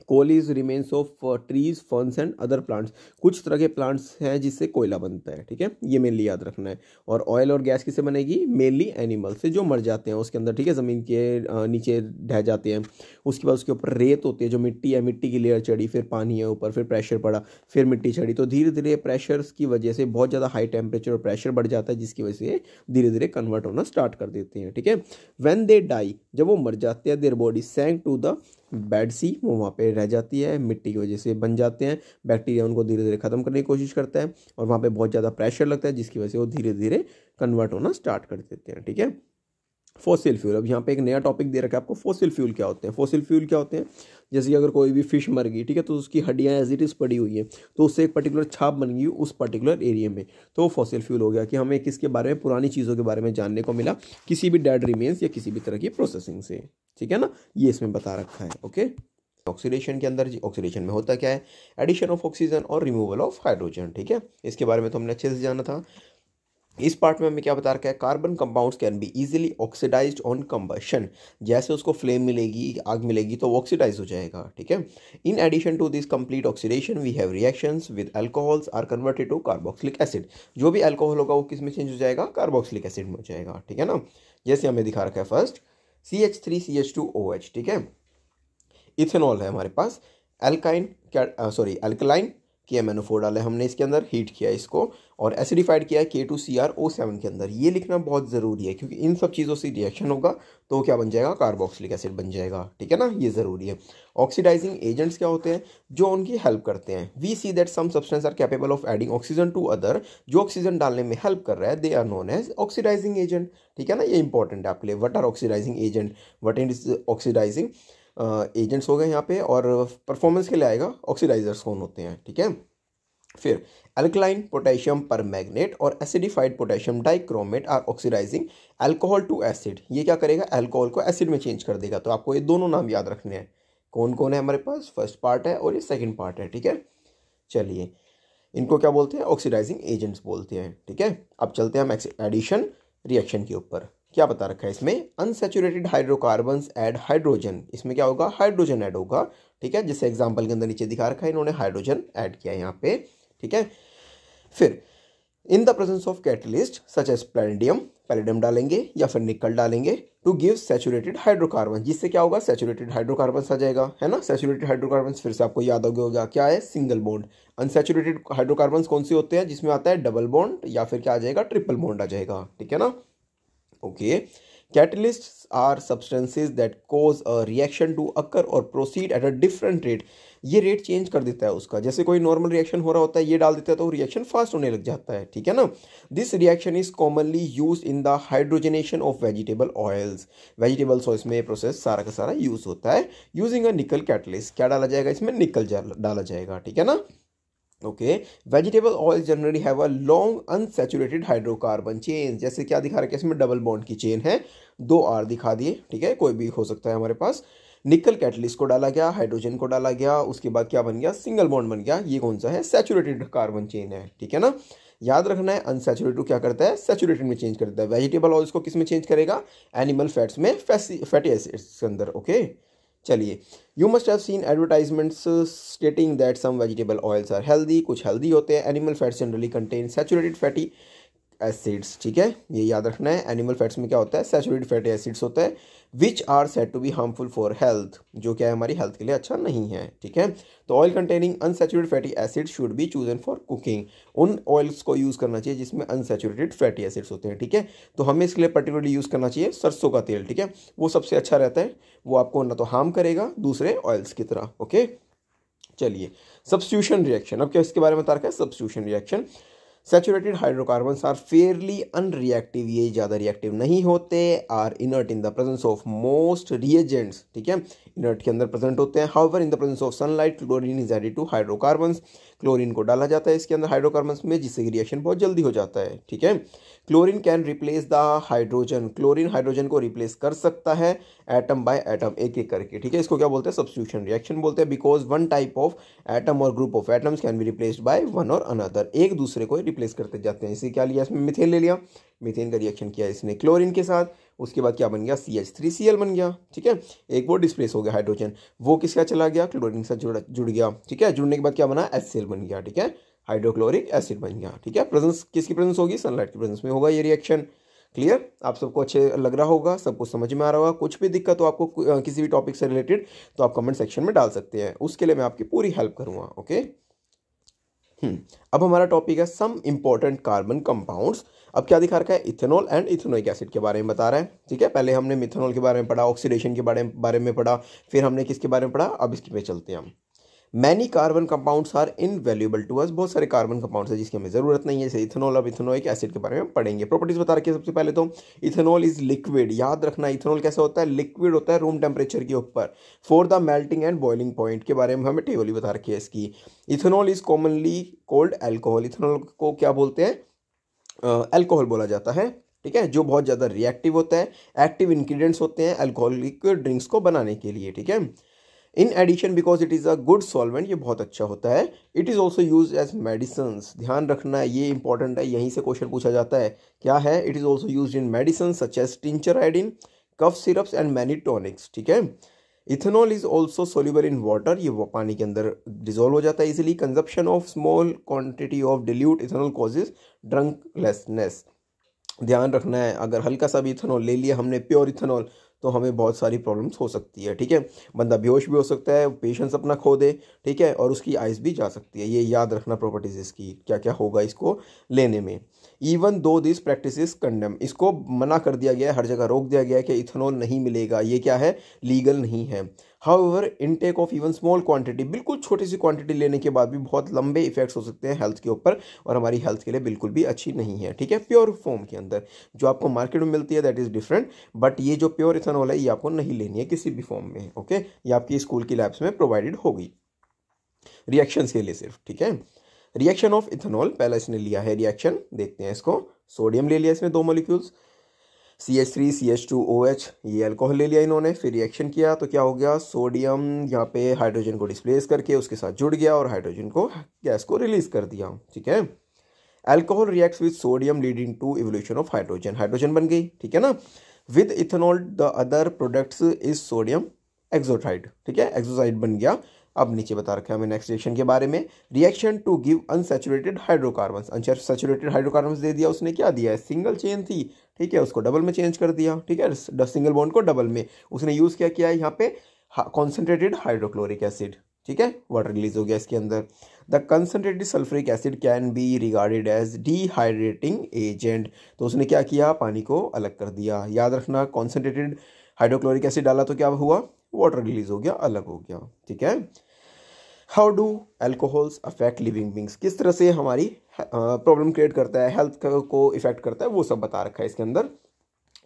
S1: coal is remains of trees, ferns and other plants. कुछ तरह के प्लांट्स हैं जिससे कोयला बनता है. ठीक है, ये मेनली याद रखना है. और ऑयल और गैस किससे बनेगी, मेनली एनिमल से, जो मर जाते हैं उसके अंदर. ठीक है, ज़मीन के नीचे ढह जाते हैं. उसके बाद उसके ऊपर रेत होती है, जो मिट्टी है, मिट्टी की लेयर चढ़ी, फिर पानी है ऊपर, फिर प्रेशर पड़ा, फिर मिट्टी चढ़ी, तो धीरे धीरे प्रेशर्स की वजह से बहुत ज़्यादा हाई टेम्परेचर और प्रेशर बढ़ जाता है, जिसकी वजह से धीरे धीरे कन्वर्ट होना स्टार्ट कर देते हैं. ठीक है. व्हेन दे डाई, जब वो मर जाते हैं, their body sank to the bed sea, वो वहाँ पे रह जाती है, मिट्टी की वजह से बन जाते हैं. बैक्टीरिया उनको धीरे धीरे ख़त्म करने की कोशिश करता है और वहाँ पे बहुत ज़्यादा प्रेशर लगता है, जिसकी वजह से वो धीरे धीरे कन्वर्ट होना स्टार्ट कर देते हैं. ठीक है. फॉसिल फ्यूल, अब यहाँ पे एक नया टॉपिक दे रखा है आपको, फॉसिल फ्यूल क्या होते हैं. फॉसिल फ्यूल क्या होते हैं, जैसे कि अगर कोई भी फिश मर गई, ठीक है, तो उसकी हड्डियाँ एज इट इज़ पड़ी हुई हैं, तो उससे एक पर्टिकुलर छाप बन गई उस पर्टिकुलर एरिया में, तो वो फॉसिल फ्यूल हो गया. कि हमें किसके बारे में, पुरानी चीज़ों के बारे में जानने को मिला, किसी भी डेड रिमेन्स या किसी भी तरह की प्रोसेसिंग से. ठीक है ना, ये इसमें बता रखा है. ओके. ऑक्सीडेशन के अंदर, ऑक्सीडेशन में होता क्या है, एडिशन ऑफ ऑक्सीजन और रिमूवल ऑफ हाइड्रोजन. ठीक है, इसके बारे में तो हमने अच्छे से जाना था. इस पार्ट में हमें क्या बता रखा है, carbon compounds can be easily oxidised on combustion. जैसे उसको फ्लेम मिलेगी, आग मिलेगी, तो वो ऑक्सीडाइज हो जाएगा. ठीक है. In addition to this complete oxidation we have reactions with alcohols are converted to carboxylic acid. जो भी अल्कोहल होगा वो किस में चेंज हो जाएगा, कार्बोक्सिलिक एसिड में हो जाएगा. ठीक है ना. जैसे हमें दिखा रखा है, फर्स्ट CH3CH2OH. ठीक है. इथेनॉल है हमारे पास, एल्काइन अल्कलाइन KMnO4 डाला है हमने इसके अंदर, हीट किया इसको और एसिडिफाइड किया है K2CrO7 के अंदर. ये लिखना बहुत ज़रूरी है क्योंकि इन सब चीज़ों से रिएक्शन होगा तो क्या बन जाएगा, कार्बोक्सिलिक एसिड बन जाएगा. ठीक है ना, ये ज़रूरी है. ऑक्सीडाइजिंग एजेंट्स क्या होते हैं, जो उनकी हेल्प करते हैं. We see that some substance are capable of adding oxygen to other. जो ऑक्सीजन डालने में हेल्प कर रहा है, they are known as oxidising agent. ठीक है ना, ये इंपॉर्टेंट है आपके लिए. What are oxidising agent, what is oxidising agents हो गए यहाँ पे, और परफॉर्मेंस के लिए आएगा ऑक्सीडाइजर्स कौन होते हैं, ठीक है। फिर अल्कलाइन पोटेशियम परमैंगनेट और acidified potassium dichromate are oxidising alcohol to acid. ये क्या करेगा, अल्कोहल को एसिड में चेंज कर देगा। तो आपको ये दोनों नाम याद रखने हैं, कौन कौन है हमारे पास, फर्स्ट पार्ट है और ये सेकंड पार्ट है, ठीक है। चलिए, इनको क्या बोलते हैं, ऑक्सीडाइजिंग एजेंट्स बोलते हैं, ठीक है। अब चलते हैं हम एडिशन रिएक्शन के ऊपर। क्या बता रखा है इसमें, अनसैचुरेटेड हाइड्रोकार्बन्स ऐड हाइड्रोजन। इसमें क्या होगा, हाइड्रोजन ऐड होगा, ठीक है। जैसे एग्जांपल के अंदर नीचे दिखा रखा है, इन्होंने हाइड्रोजन ऐड किया है यहाँ पे, ठीक है। फिर in the presence of catalyst such as palladium डालेंगे या फिर निकल डालेंगे टू गिव सैचुरेटेड हाइड्रोकार्बन, जिससे क्या होगा, सैचुरेटेड हाइड्रोकार्बन आ जाएगा, है ना। सैचुरेटेड हाइड्रोकार्बन फिर से आपको याद होगा क्या है, सिंगल बॉन्ड। अनसैचुरेटेड हाइड्रोकार्बन कौन से होते हैं, जिसमें आता है डबल बॉन्ड या फिर क्या आ जाएगा, ट्रिपल बॉन्ड आ जाएगा, ठीक है ना। Okay, catalysts are substances that cause a reaction to occur or proceed at a different rate। ये रेट चेंज कर देता है उसका, जैसे कोई नॉर्मल रिएक्शन हो रहा होता है, ये डाल देता है तो रिएक्शन फास्ट होने लग जाता है, ठीक है ना। This reaction is commonly use in the hydrogenation of vegetable oils. Vegetables oils में ये प्रोसेस सारा का सारा यूज होता है यूजिंग अ निकल कैटलिस्ट। क्या डाला जाएगा इसमें, निकल डाला जाएगा, ठीक है ना। Okay, vegetable oil generally have a long unsaturated hydrocarbon chain. जैसे क्या दिखा रखा है इसमें, डबल बॉन्ड की चेन है, 2 R दिखा दिए, ठीक है, कोई भी हो सकता है हमारे पास। निकल कैटलिस्ट को डाला गया, हाइड्रोजन को डाला गया, उसके बाद क्या बन गया, सिंगल बॉन्ड बन गया। ये कौन सा है, सैचुरेटेड कार्बन चेन है, ठीक है ना। याद रखना है, अनसैचुरेटेड क्या करता है, सैचुरेटेड में चेंज करता है। वेजिटेबल ऑयल्स को किस में चेंज करेगा, एनिमल फैट्स में, फैटी एसिड्स के अंदर, ओके। चलिए, you must have seen advertisements stating that some vegetable oils are healthy. कुछ हेल्दी होते हैं। Animal fats generally contain saturated fatty acids, ठीक है, ये याद रखना है। एनिमल फैट्स में क्या होता है, सैचुरेटेड फैटी एसिड्स होता है, which are said to be harmful for health, जो क्या है हमारी हेल्थ के लिए अच्छा नहीं है, ठीक है। तो oil containing unsaturated fatty acid should be chosen for cooking. उन ऑयल्स को यूज़ करना चाहिए जिसमें अनसैचुरेटेड फैटी एसिड्स होते हैं, ठीक है। तो हमें इसके लिए पर्टिकुलरली यूज़ करना चाहिए सरसों का तेल, ठीक है, वो सबसे अच्छा रहता है, वो आपको ना तो हार्म करेगा दूसरे ऑयल्स की तरह, ओके। चलिए, सब्स्टिट्यूशन रिएक्शन, अब क्या इसके बारे में बता रखा है, substitution reaction. Saturated hydrocarbons are fairly unreactive, ये ज़्यादा रिएक्टिव नहीं होते। Are inert in the presence of most reagents, ठीक है, इनर्ट के अंदर प्रेजेंट होते हैं। However in the presence of sunlight chlorine is added to hydrocarbons. Chlorine को डाला जाता है इसके अंदर हाइड्रोकार्बन्स में, जिससे कि रिएक्शन बहुत जल्दी हो जाता है, ठीक है। Chlorine can replace the hydrogen, chlorine hydrogen को रिप्लेस कर सकता है एटम बाय एटम, एक एक करके, ठीक है। इसको क्या बोलते हैं, सब्स्टिट्यूशन रिएक्शन बोलते हैं, because one type of atom और group of atoms can be replaced by one or another, एक दूसरे को रिप्लेस करते जाते हैं। इसे क्या लिया इसमें, मिथेन ले लिया, मीथेन का रिएक्शन किया इसने क्लोरीन के साथ, उसके बाद क्या बन गया, CH3Cl बन गया, ठीक है। एक वो डिस्प्लेस हो गया हाइड्रोजन, वो किसका चला गया, क्लोरीन से जुड़ गया, ठीक है। जुड़ने के बाद क्या बना, HCl बन गया, ठीक है, हाइड्रोक्लोरिक एसिड बन गया, ठीक है। प्रेजेंस किसकी प्रेजेंस होगी, सनलाइट की प्रेजेंस में होगा ये रिएक्शन। क्लियर, आप सबको अच्छे लग रहा होगा, सब कुछ समझ में आ रहा होगा। कुछ भी दिक्कत हो आपको किसी भी टॉपिक से रिलेटेड, तो आप कमेंट सेक्शन में डाल सकते हैं, उसके लिए मैं आपकी पूरी हेल्प करूँगा, ओके। अब हमारा टॉपिक है सम इंपॉर्टेंट कार्बन कंपाउंड्स। अब क्या दिखा रखा है, इथेनॉल एंड इथेनोइक एसिड के बारे में बता रहा है, ठीक है। पहले हमने मिथेनॉल के बारे में पढ़ा, ऑक्सीडेशन के बारे में पढ़ा, फिर हमने किसके बारे में पढ़ा, अब इसके पे चलते हैं हम। Many carbon compounds are invaluable to us, बहुत सारे कार्बन कंपाउंड्स है जिसकी हमें जरूरत नहीं है, जैसे इथेनॉल। अब इथेनोइक एसिड के बारे में पढ़ेंगे। प्रॉपर्टीज बता रखी है सबसे पहले तो, इथेनॉल इज लिक्विड, याद रखना इथेनॉल कैसा होता है, लिक्विड होता है रूम टेम्परेचर के ऊपर। For the melting and boiling point के बारे में हमें टेबल ही बता रखी है इसकी। Ethanol is commonly cold alcohol, ethanol को क्या बोलते हैं, अल्कोहल बोला जाता है, ठीक है, जो बहुत ज़्यादा रिएक्टिव होता है। एक्टिव इंग्रेडिएंट्स होते हैं अल्कोहलिक ड्रिंक्स को बनाने के लिए, ठीक है। In addition because it is a good solvent, ये बहुत अच्छा होता है। It is also use as medicine, ध्यान रखना है ये इंपॉर्टेंट है, यहीं से क्वेश्चन पूछा जाता है। क्या है, it is also use in medicine such as tincture iodine, cough syrups and many tonics, ठीक है। Ethanol is also soluble in water, ये वो पानी के अंदर डिजोल्व हो जाता है easily. Consumption of small quantity of dilute ethanol causes drunkenness, ध्यान रखना है, अगर हल्का सा भी इथेनॉल ले लिया हमने, प्योर इथेनॉल, तो हमें बहुत सारी प्रॉब्लम्स हो सकती है, ठीक है। बंदा बेहोश भी हो सकता है, पेशेंस अपना खो दे, ठीक है, और उसकी आइज़ भी जा सकती है। ये याद रखना प्रॉपर्टीज इसकी, क्या क्या होगा इसको लेने में। Even though this practice is condemn, इसको मना कर दिया गया है, हर जगह रोक दिया गया है कि इथेनॉल नहीं मिलेगा, ये क्या है, लीगल नहीं है। However intake of even small quantity, बिल्कुल छोटी सी क्वांटिटी लेने के बाद भी बहुत लंबे इफेक्ट्स हो सकते हैं हेल्थ के ऊपर, और हमारी हेल्थ के लिए बिल्कुल भी अच्छी नहीं है, ठीक है। प्योर फॉर्म के अंदर जो आपको मार्केट में मिलती है दैट इज़ डिफरेंट, बट ये जो प्योर इथेनॉल है ये आपको नहीं लेनी है किसी भी फॉर्म में, ओके। ये आपकी स्कूल की लैब्स में प्रोवाइडेड होगी रिएक्शंस के लिए सिर्फ, ठीक है। रिएक्शन ऑफ इथेनॉल, पहला इसने लिया है रिएक्शन, देखते हैं इसको। सोडियम ले लिया इसने 2 मॉलिक्यूल्स, CH3 CH2OH, ये अल्कोहल ले लिया इन्होंने। फिर रिएक्शन किया तो क्या हो गया, सोडियम यहाँ पे हाइड्रोजन को डिस्प्लेस करके उसके साथ जुड़ गया और हाइड्रोजन को, गैस को रिलीज कर दिया, ठीक है। Alcohol reacts with sodium leading to evolution of hydrogen, hydrogen बन गई, ठीक है ना। With ethanol the other products is sodium ethoxide, ठीक है, एक्सोसाइड बन गया। अब नीचे बता रखा है हमें नेक्स्ट रिएक्शन के बारे में, reaction to give unsaturated hydrocarbons, unsaturated hydrocarbons दे दिया उसने, क्या दिया है, सिंगल चेन थी, ठीक है, उसको डबल में चेंज कर दिया, ठीक है, सिंगल बॉन्ड को डबल में। उसने यूज क्या किया है यहाँ पे, कॉन्सेंट्रेटेड हाइड्रोक्लोरिक एसिड, ठीक है, वाटर रिलीज हो गया इसके अंदर। The concentrated sulphuric acid can be regarded as dehydrating agent, तो उसने क्या किया, पानी को अलग कर दिया। याद रखना, कॉन्सेंट्रेटेड हाइड्रोक्लोरिक एसिड डाला तो क्या हुआ, वाटर रिलीज हो गया, अलग हो गया, ठीक है। How do alcohols affect living beings, किस तरह से हमारी प्रॉब्लम क्रिएट करता है, हेल्थ को इफेक्ट करता है, वो सब बता रखा है इसके अंदर।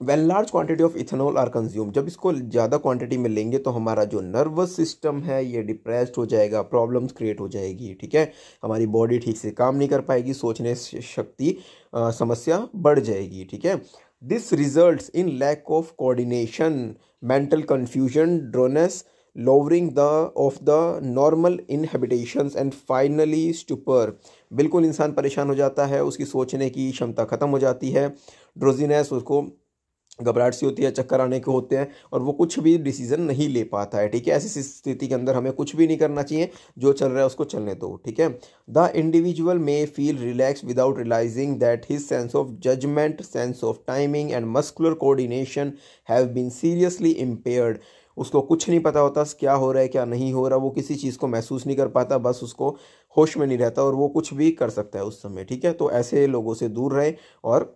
S1: When large quantity of ethanol are consume, जब इसको ज़्यादा क्वांटिटी में लेंगे तो हमारा जो नर्वस सिस्टम है ये डिप्रेस्ड हो जाएगा, प्रॉब्लम्स क्रिएट हो जाएगी, ठीक है, हमारी बॉडी ठीक से काम नहीं कर पाएगी, सोचने शक्ति समस्या बढ़ जाएगी, ठीक है। This results in lack of coordination, mental confusion, drowsiness, lowering the of the normal inhibitions and finally stupor, बिल्कुल इंसान परेशान हो जाता है, उसकी सोचने की क्षमता खत्म हो जाती है, ड्रोजीनेस, उसको घबराहट सी होती है, चक्कर आने के होते हैं और वो कुछ भी डिसीजन नहीं ले पाता है, ठीक है। ऐसी स्थिति के अंदर हमें कुछ भी नहीं करना चाहिए, जो चल रहा है उसको चलने दो, ठीक है। The individual may feel relax without realising that his sense of judgement, sense of timing and muscular coordination have been seriously impaired, उसको कुछ नहीं पता होता क्या हो रहा है क्या नहीं हो रहा, वो किसी चीज़ को महसूस नहीं कर पाता, बस उसको होश में नहीं रहता और वो कुछ भी कर सकता है उस समय, ठीक है। तो ऐसे लोगों से दूर रहें और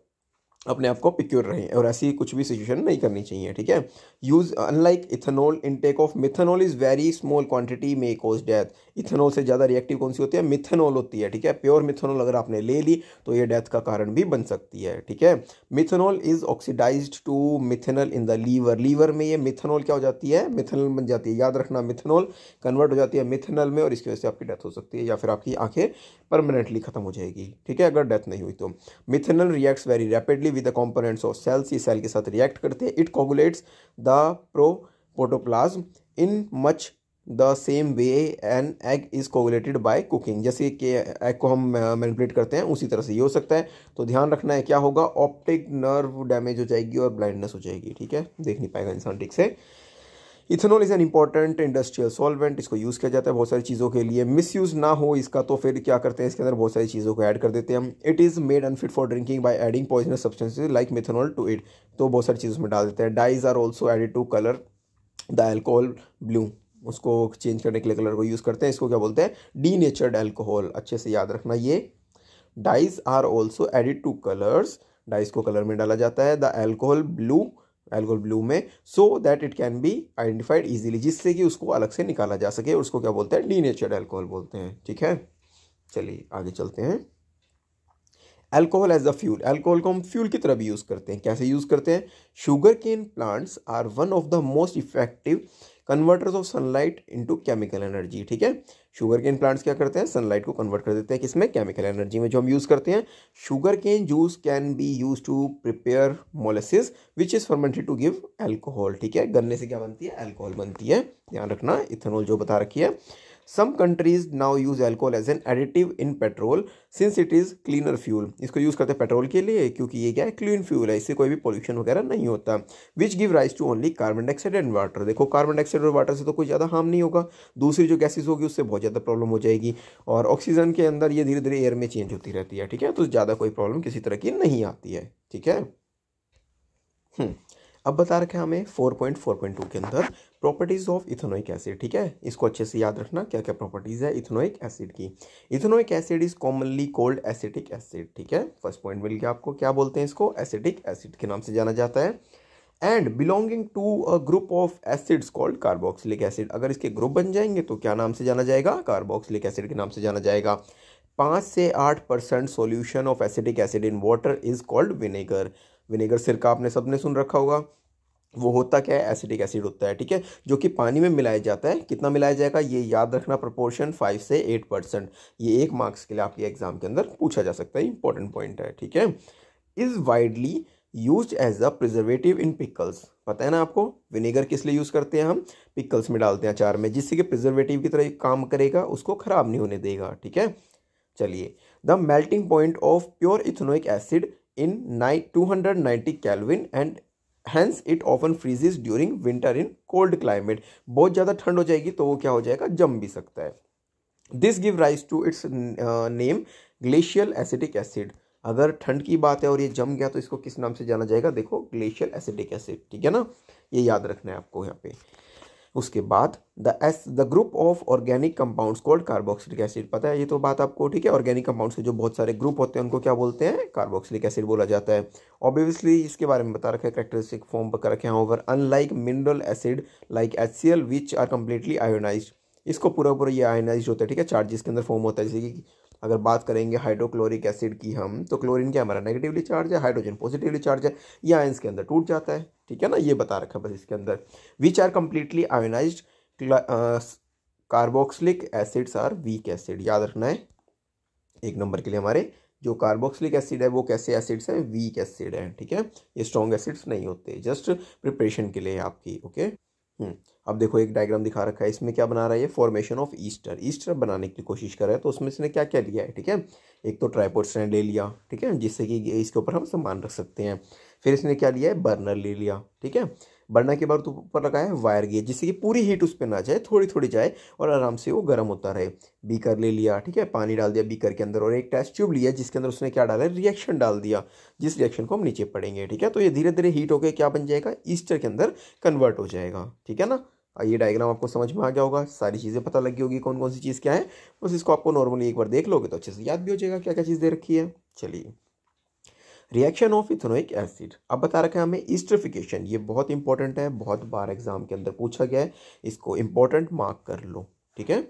S1: अपने आप को पिक्योर रहें और ऐसी कुछ भी सिचुएशन नहीं करनी चाहिए, ठीक है। Use unlike ethanol, intake of methanol is very small quantity में कॉज डेथ, इथेनॉल से ज़्यादा रिएक्टिव कौन सी होती है, मिथेनॉल होती है, ठीक है। प्योर मिथेनॉल अगर आपने ले ली तो ये डेथ का कारण भी बन सकती है, ठीक है। Methanol is oxidised to methanol in the liver, liver में ये मिथेनॉल क्या हो जाती है, मिथेनॉल बन जाती है, याद रखना, मिथेनॉल कन्वर्ट हो जाती है मिथेनॉल में और इसकी वजह से आपकी डेथ हो सकती है या फिर आपकी आंखें परमानेंटली खत्म हो जाएगी, ठीक है, अगर डेथ नहीं हुई तो। Methanol reacts very rapidly with the components of cells, ये सेल के साथ रिएक्ट करते हैं। It coagulates the protoplasm in much the same way an egg is coagulated by cooking, जैसे कि एग को हम मैनिपुलेट करते हैं उसी तरह से ये हो सकता है। तो ध्यान रखना है क्या होगा, ऑप्टिक नर्व डैमेज हो जाएगी और ब्लाइंडनेस हो जाएगी, ठीक है, देख नहीं पाएगा इंसान ठीक से। Ethanol is an important industrial solvent, इसको यूज़ किया जाता है बहुत सारी चीज़ों के लिए, मिसयूज़ ना हो इसका तो फिर क्या करते हैं, इसके अंदर बहुत सारी चीज़ों को ऐड कर देते हैं हम। It is made unfit for drinking by adding poisonous substances like methanol to it, तो बहुत सारी चीज़ों में डाल देते हैं। Dyes are also added to colour the alcohol blue, उसको चेंज करने के लिए कलर को यूज़ करते हैं, इसको क्या बोलते हैं, डीनेचर्ड एल्कोहल, अच्छे से याद रखना ये। Dyes are also added to colours, dyes को कलर में डाला जाता है, द एल्कोहल ब्लू में, so that it can be identified easily, जिससे कि उसको अलग से निकाला जा सके, उसको क्या बोलते हैं, डीनेचर्ड एल्कोहल बोलते हैं, ठीक है। चलिए आगे चलते हैं। Alcohol as a fuel, alcohol को हम फ्यूल की तरह भी यूज़ करते हैं, कैसे यूज़ करते हैं, sugar cane plants are one of the most effective converters of sunlight into chemical energy, ठीक है। शुगर केन प्लांट्स क्या करते हैं, सनलाइट को कन्वर्ट कर देते हैं किसमें, केमिकल एनर्जी में, जो हम यूज़ करते हैं। Sugar cane juice can be use to prepare molasses which is fermented to give alcohol, ठीक है, गन्ने से क्या बनती है, एल्कोहल बनती है, ध्यान रखना, इथेनॉल जो बता रखी है। Some countries now use alcohol as an additive in petrol since it is cleaner fuel, इसको यूज़ करते हैं पेट्रोल के लिए क्योंकि ये क्या है, क्लीन फ्यूल है, इससे कोई भी पोल्यूशन वगैरह नहीं होता। Which give rise to only carbon dioxide and water, देखो कार्बन डाइऑक्साइड और वाटर से तो कोई ज़्यादा हार्म नहीं होगा, दूसरी जो गैसेज होगी उससे बहुत ज़्यादा प्रॉब्लम हो जाएगी, और ऑक्सीजन के अंदर ये धीरे धीरे एयर में चेंज होती रहती है, ठीक है, तो ज़्यादा कोई प्रॉब्लम किसी तरह की नहीं आती है, ठीक है। अब बता रखा है हमें 4.4.2 के अंदर प्रॉपर्टीज ऑफ इथेनोइक एसिड, ठीक है, इसको अच्छे से याद रखना क्या क्या प्रॉपर्टीज है इथेनोइक एसिड की। Ethanoic acid is commonly called acetic acid, ठीक है, फर्स्ट पॉइंट मिल गया आपको, क्या बोलते हैं इसको, एसिटिक एसिड के नाम से जाना जाता है। And belonging to a group of acids called carboxylic acid, अगर इसके ग्रुप बन जाएंगे तो क्या नाम से जाना जाएगा, कार्बोक्सिलिक एसिड के नाम से जाना जाएगा। 5 से 8% solution of acetic acid in water is called vinegar, vinegar सिरका आपने सबने सुन रखा होगा, वो होता क्या है, एसिटिक एसिड होता है, ठीक है, जो कि पानी में मिलाया जाता है। कितना मिलाया जाएगा ये याद रखना, प्रोपोर्शन 5 से 8%। ये 1 मार्क्स के लिए आपके एग्जाम के अंदर पूछा जा सकता है, इंपॉर्टेंट पॉइंट है, ठीक है। Is widely used as a preservative in pickles. पता है ना आपको, विनेगर किस लिए यूज़ करते हैं हम, पिकल्स में डालते हैं अचार में, जिससे कि प्रिजर्वेटिव की तरह काम करेगा, उसको खराब नहीं होने देगा, ठीक है। चलिए, the melting point of pure ethanoic acid in 290 kelvin and hence it often freezes during winter in cold climate. बहुत ज़्यादा ठंड हो जाएगी तो वो क्या हो जाएगा, जम भी सकता है। This give rise to its name glacial acetic acid. अगर ठंड की बात है और ये जम गया तो इसको किस नाम से जाना जाएगा, देखो ग्लेशियल एसिटिक एसिड, ठीक है ना, ये याद रखना है आपको यहाँ पे। उसके बाद the group of organic compounds called carboxylic acid. पता है ये तो बात आपको, ठीक है। ऑर्गेनिक कंपाउंड्स के जो बहुत सारे ग्रुप होते हैं उनको क्या बोलते हैं, कार्बोक्सिलिक एसिड बोला जाता है। ऑब्वियसली इसके बारे में बता रखा है, कैरेक्टरिस्टिक फॉर्म पर कर रखे हैं। Over unlike mineral acid like HCl which are completely ionised, इसको पूरा पूरा ये आयोनाइज्ड होता है, ठीक है, चार्जेस के अंदर फॉर्म होता है। जैसे कि अगर बात करेंगे हाइड्रोक्लोरिक एसिड की हम, तो क्लोरीन क्या हमारा नेगेटिवली चार्ज है, हाइड्रोजन पॉजिटिवली चार्ज है, ये आयंस के अंदर टूट जाता है, ठीक है ना, ये बता रखा है बस इसके अंदर। Which are completely ionised carboxylic acids are weak acid, याद रखना है 1 नंबर के लिए। हमारे जो कार्बोक्सिलिक एसिड है वो कैसे एसिड्स हैं, वीक एसिड है, ठीक है, ये स्ट्रॉन्ग एसिड्स नहीं होते, जस्ट प्रिपरेशन के लिए आपकी, ओके। अब देखो एक डायग्राम दिखा रखा है, इसमें क्या बना रहा है ये, फॉर्मेशन ऑफ ईस्टर। ईस्टर बनाने की कोशिश कर रहा है, तो उसमें इसने क्या क्या लिया है, ठीक है। एक तो ट्राइपॉड स्टैंड ले लिया, ठीक है, जिससे कि इसके ऊपर हम सामान रख सकते हैं। फिर इसने क्या लिया है, बर्नर ले लिया, ठीक है। बर्नर के बाद ऊपर लगाया है वायर गेज, जिससे कि पूरी हीट उस पर ना जाए, थोड़ी थोड़ी जाए और आराम से वो गर्म होता रहे। बीकर ले लिया, ठीक है, पानी डाल दिया बीकर के अंदर, और एक टेस्ट ट्यूब लिया जिसके अंदर उसने क्या डाला है, रिएक्शन डाल दिया, जिस रिएक्शन को हम नीचे पढ़ेंगे, ठीक है। तो ये धीरे धीरे हीट होकर क्या बन जाएगा, ईस्टर के अंदर कन्वर्ट हो जाएगा, ठीक है ना। ये डायग्राम आपको समझ में आ गया होगा, सारी चीज़ें पता लगी होगी कौन कौन सी चीज़ क्या है। बस इसको आपको नॉर्मली एक बार देख लोगे तो अच्छे से याद भी हो जाएगा क्या क्या चीज़ दे रखी है। चलिए, रिएक्शन ऑफ इथेनोइक एसिड, अब बता रखा है हमें ईस्टरिफिकेशन, ये बहुत इंपॉर्टेंट है, बहुत बार एग्जाम के अंदर पूछा गया है, इसको इंपॉर्टेंट मार्क कर लो, ठीक है।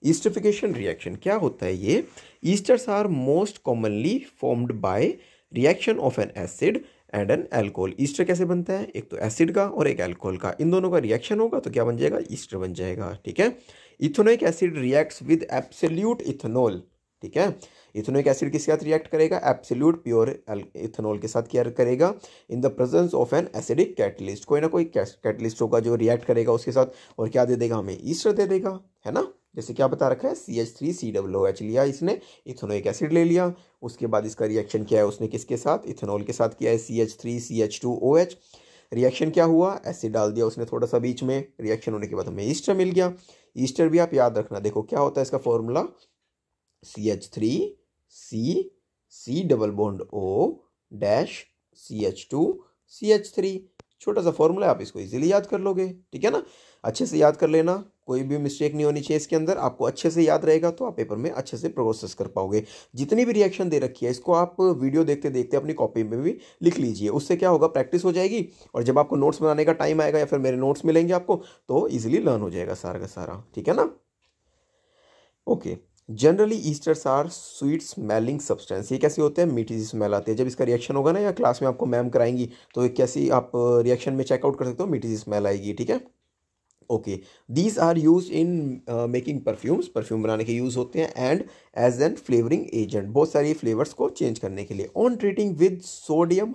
S1: ईस्टरिफिकेशन रिएक्शन क्या होता है ये, esters are most commonly formed by reaction of an acid and an alcohol. Ester कैसे बनता है, एक तो एसिड का और एक एल्कोहल का, इन दोनों का रिएक्शन होगा तो क्या बन जाएगा, ईस्टर बन जाएगा, ठीक है। Ethanoic acid reacts with absolute ethanol, ठीक है। इथेनोइक एसिड किसके साथ रिएक्ट करेगा, एब्सोल्यूट प्योर इथेनॉल के साथ क्या करेगा, इन the presence of an acidic catalyst, कोई ना कोई कैटलिस्ट होगा जो रिएक्ट करेगा उसके साथ, और क्या दे देगा हमें, ईस्टर दे देगा, है ना। जैसे क्या बता रखा है, CH3COOH लिया इसने, इथेनोइक एसिड ले लिया, उसके बाद इसका रिएक्शन क्या है, उसने किसके साथ, इथेनॉल के साथ किया है, CH3CH2OH। रिएक्शन क्या हुआ, एसिड डाल दिया उसने थोड़ा सा बीच में, रिएक्शन होने के बाद हमें ईस्टर मिल गया। ईस्टर भी आप याद रखना, देखो क्या होता है इसका formula, CH3C double bond O dash CH2CH3, छोटा सा फॉर्मूला है, आप इसको इजीली याद कर लोगे, ठीक है ना। अच्छे से याद कर लेना, कोई भी मिस्टेक नहीं होनी चाहिए इसके अंदर, आपको अच्छे से याद रहेगा तो आप पेपर में अच्छे से प्रोसेस कर पाओगे। जितनी भी रिएक्शन दे रखी है इसको आप वीडियो देखते देखते अपनी कॉपी में भी लिख लीजिए, उससे क्या होगा, प्रैक्टिस हो जाएगी, और जब आपको नोट्स बनाने का टाइम आएगा या फिर मेरे नोट्स मिलेंगे आपको तो ईजिली लर्न हो जाएगा सारा का सारा, ठीक है ना। Okay, generally esters are sweet smelling substance, ये कैसे होते हैं, मीठी सी स्मेल आती है जब इसका रिएक्शन होगा ना, या क्लास में आपको मैम कराएंगी तो कैसी आप रिएक्शन में चेकआउट कर सकते हो, मीठी सी स्मेल आएगी, ठीक है। Okay, these are use in making perfumes, perfume बनाने के यूज होते हैं, and as an flavouring agent, बहुत सारी फ्लेवर्स को चेंज करने के लिए। On treating with sodium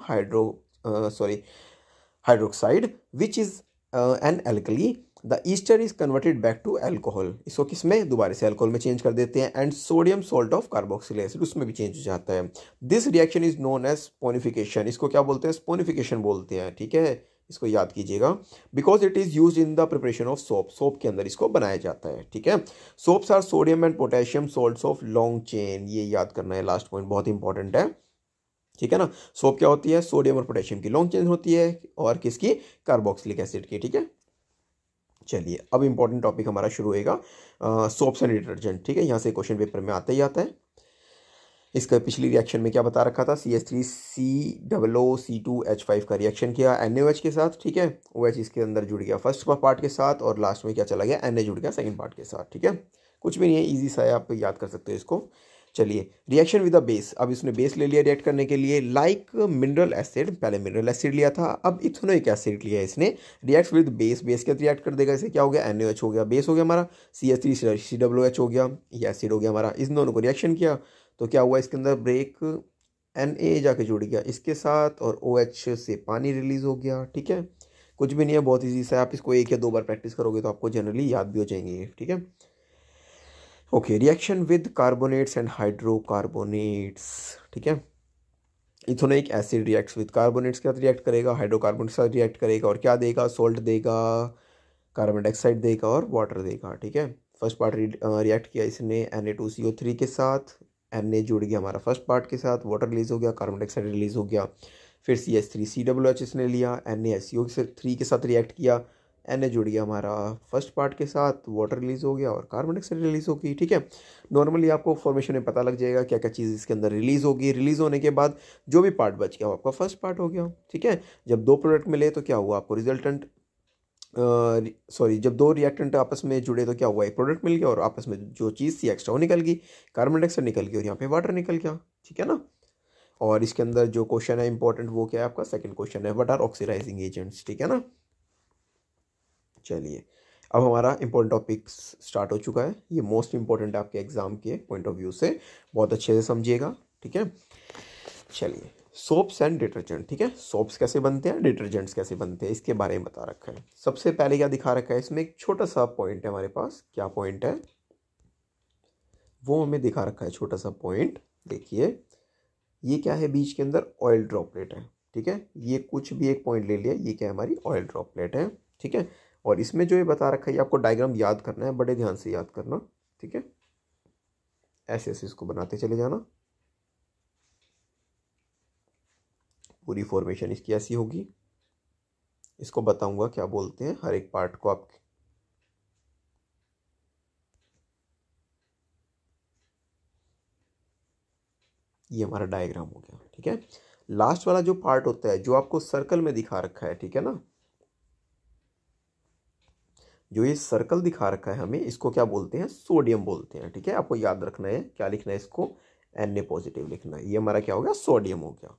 S1: hydroxide which is an alkali, the ester is converted back to alcohol, इसको किस में, दोबारा से अल्कोहल में चेंज कर देते हैं, and sodium salt of carboxylic acid उसमें भी चेंज हो जाता है। This reaction is known as saponification, इसको क्या बोलते हैं, स्पोनिफिकेशन बोलते हैं, ठीक है, इसको याद कीजिएगा। Because it is use in the preparation of soap, soap के अंदर इसको बनाया जाता है, ठीक है। Soaps are sodium and potassium salts of long chain, ये याद करना है, लास्ट पॉइंट बहुत इंपॉर्टेंट है, ठीक है ना। सोप क्या होती है, सोडियम और पोटेशियम की लॉन्ग चेन होती है, और किसकी, कार्बोक्सिलिक एसिड की, ठीक है। चलिए, अब इंपॉर्टेंट टॉपिक हमारा शुरू होएगा, सोप्स एंड डिटर्जेंट, ठीक है, यहाँ से क्वेश्चन पेपर में आता ही आता है। इसका पिछली रिएक्शन में क्या बता रखा था, CH3COOC2H5 का रिएक्शन किया NaOH के साथ, ठीक है, OH इसके अंदर जुड़ गया फर्स्ट पार्ट के साथ, और लास्ट में क्या चला गया, Na जुड़ गया सेकंड पार्ट के साथ, ठीक है। कुछ भी नहीं है, इजी सा है, आप याद कर सकते हो इसको। चलिए, रिएक्शन विद द बेस, अब इसने बेस ले लिया रिएक्ट करने के लिए, लाइक मिनरल एसिड, पहले मिनरल एसिड लिया था, अब इथेनोइक एसिड लिया है इसने, रिएक्ट विद बेस, बेस के साथ रिएक्ट कर देगा, इसे क्या हो गया NaOH हो गया, बेस हो गया हमारा CH3COOH हो गया, ये एसिड हो गया हमारा, इन दोनों को रिएक्शन किया तो क्या हुआ इसके अंदर ब्रेक, Na जाके जुड़ गया इसके साथ और OH से पानी रिलीज हो गया। ठीक है, कुछ भी नहीं है, बहुत ईजी सा है, आप इसको 1 या 2 बार प्रैक्टिस करोगे तो आपको जनरली याद भी हो जाएंगे। ठीक है, okay, reaction with carbonates and hydrocarbonates. ठीक है, ethanoic acid reacts with carbonates के साथ रिएक्ट करेगा, हाइड्रोकार्बन के साथ रिएक्ट करेगा और क्या देगा, सोल्ट देगा, कार्बन डाइऑक्साइड देगा और वाटर देगा। ठीक है, फर्स्ट पार्ट रिएक्ट किया इसने Na2CO3 के साथ, Na जुड़ गया हमारा फर्स्ट पार्ट के साथ, वाटर रिलीज हो गया, कार्बन डाइऑक्साइड रिलीज हो गया, फिर CH3COOH इसने लिया, NaSO3 के साथ रिएक्ट किया, Na जुड़ गया हमारा फर्स्ट पार्ट के साथ, वाटर रिलीज हो गया और कार्बन डाइऑक्साइड रिलीज हो गई। ठीक है, नॉर्मली आपको फॉर्मेशन में पता लग जाएगा क्या क्या चीज़ इसके अंदर रिलीज होगी, रिलीज होने के बाद जो भी पार्ट बच गया वो आपका फर्स्ट पार्ट हो गया। ठीक है, जब 2 प्रोडक्ट मिले तो क्या हुआ आपको रिजल्टेंट, जब 2 रिएक्टेंट आपस में जुड़े तो क्या हुआ, एक प्रोडक्ट मिल गया और आपस में जो चीज़ थी एक्स्ट्रा वो निकल गई, कार्बन डाइऑक्साइड निकल गई और यहाँ पे वाटर निकल गया। ठीक है ना, और इसके अंदर जो क्वेश्चन है इंपॉर्टेंट वो क्या है आपका, सेकंड क्वेश्चन है, व्हाट आर ऑक्सीडाइजिंग एजेंट्स। ठीक है ना, चलिए अब हमारा इंपॉर्टेंट टॉपिक स्टार्ट हो चुका है, ये मोस्ट इंपॉर्टेंट है आपके एग्जाम के पॉइंट ऑफ व्यू से, बहुत अच्छे से समझिएगा। ठीक है, चलिए, सोप्स एंड डिटर्जेंट। ठीक है, सोप्स कैसे बनते हैं, डिटर्जेंट्स कैसे बनते हैं, इसके बारे में बता रखा है। सबसे पहले क्या दिखा रखा है इसमें, एक छोटा सा पॉइंट है हमारे पास, क्या पॉइंट है वो हमें दिखा रखा है, छोटा सा पॉइंट देखिए, ये क्या है बीच के अंदर ऑयल ड्रॉपलेट है। ठीक है, ये कुछ भी एक पॉइंट ले लिया, ये क्या है हमारी ऑयल ड्रॉपलेट है। ठीक है, और इसमें जो ये बता रखा है ये आपको डायग्राम याद करना है, बड़े ध्यान से याद करना। ठीक है, ऐसे ऐसे इसको बनाते चले जाना, पूरी फॉर्मेशन इसकी ऐसी होगी, इसको बताऊंगा क्या बोलते हैं हर एक पार्ट को आप। ये हमारा डायग्राम हो गया। ठीक है, लास्ट वाला जो पार्ट होता है जो आपको सर्कल में दिखा रखा है, ठीक है ना, जो ये सर्कल दिखा रखा है हमें, इसको क्या बोलते हैं, सोडियम बोलते हैं। ठीक है, आपको याद रखना है, क्या लिखना है इसको, Na पॉजिटिव लिखना है, ये हमारा क्या हो गया, सोडियम हो गया।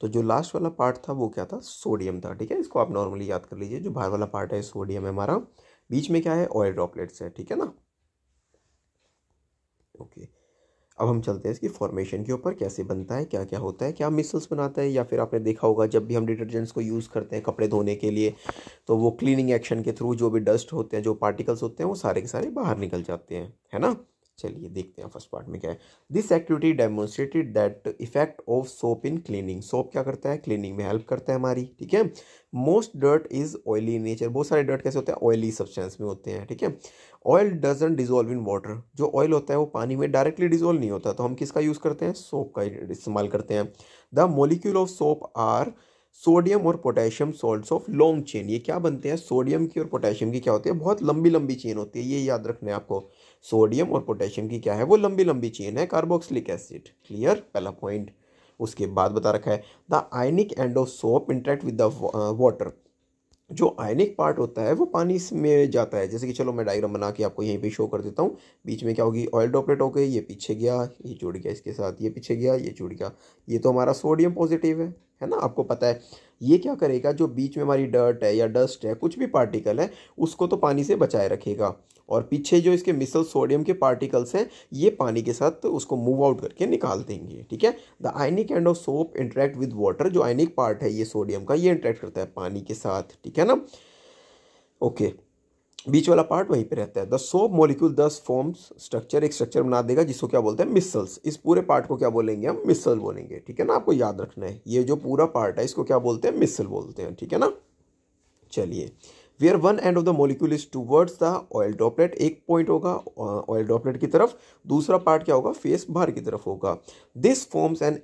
S1: तो जो लास्ट वाला पार्ट था वो क्या था, सोडियम था। ठीक है, इसको आप नॉर्मली याद कर लीजिए, जो बाहर वाला पार्ट है सोडियम है हमारा, बीच में क्या है, ऑयल ड्रॉपलेट्स है। ठीक है ना, ओके, अब हम चलते हैं इसकी फॉर्मेशन के ऊपर, कैसे बनता है, क्या क्या होता है, क्या मिसल्स बनाता है, या फिर आपने देखा होगा जब भी हम डिटर्जेंट्स को यूज़ करते हैं कपड़े धोने के लिए तो वो क्लीनिंग एक्शन के थ्रू जो भी डस्ट होते हैं, जो पार्टिकल्स होते हैं वो सारे के सारे बाहर निकल जाते हैं, है ना। चलिए देखते हैं फर्स्ट पार्ट में क्या है। This activity demonstrated that effect of soap in cleaning, soap क्या करता है, क्लीनिंग में हेल्प करता है हमारी। ठीक है, most dirt is oily in nature, बहुत सारे डर्ट कैसे होते हैं, ऑयली सब्सटेंस में होते हैं। ठीक है, oil doesn't dissolve in water, जो ऑयल होता है वो पानी में डायरेक्टली डिजोल्व नहीं होता, तो हम किसका यूज़ करते हैं, सोप का इस्तेमाल करते हैं। The molecule of soap are sodium और potassium salts of long chain, ये क्या बनते हैं, सोडियम की और पोटेशियम की क्या होती है, बहुत लंबी लंबी चेन होती है, ये याद रखना है आपको, सोडियम और पोटेशियम की क्या है, वो लंबी लंबी चेन है, कार्बोक्सिलिक एसिड। क्लियर, पहला पॉइंट। उसके बाद बता रखा है the ionic end of soap interact with the water, जो आयनिक पार्ट होता है वो पानी में जाता है, जैसे कि चलो मैं डायग्राम बना के आपको यहीं पे शो कर देता हूँ, बीच में क्या होगी, ऑयल ड्रॉपलेट हो गई, ये पीछे गया, ये जुड़ गया इसके साथ, ये पीछे गया, ये जुड़ गया, ये तो हमारा सोडियम पॉजिटिव है ना, आपको पता है। ये क्या करेगा, जो बीच में हमारी डर्ट है या डस्ट है, कुछ भी पार्टिकल है, उसको तो पानी से बचाए रखेगा, और पीछे जो इसके मिसल सोडियम के पार्टिकल्स हैं ये पानी के साथ उसको मूव आउट करके निकाल देंगे। ठीक है, the ionic end of soap interact with water, जो आयनिक पार्ट है ये सोडियम का, ये इंटरेक्ट करता है पानी के साथ। ठीक है ना, ओके, बीच वाला पार्ट वहीं पे रहता है। द सोप मॉलिक्यूल दस फॉर्म्स स्ट्रक्चर, एक स्ट्रक्चर बना देगा जिसको क्या बोलते हैं, मिसल्स, इस पूरे पार्ट को क्या बोलेंगे हम, मिसल बोलेंगे। ठीक है ना, आपको याद रखना है, ये जो पूरा पार्ट है इसको क्या बोलते हैं, मिसल बोलते हैं। ठीक है ना, चलिए where one end of the molecule is towards the oil droplet, एक पॉइंट होगा ऑयल ड्रॉपलेट की तरफ, दूसरा पार्ट क्या होगा, फेस बाहर की तरफ होगा। This forms an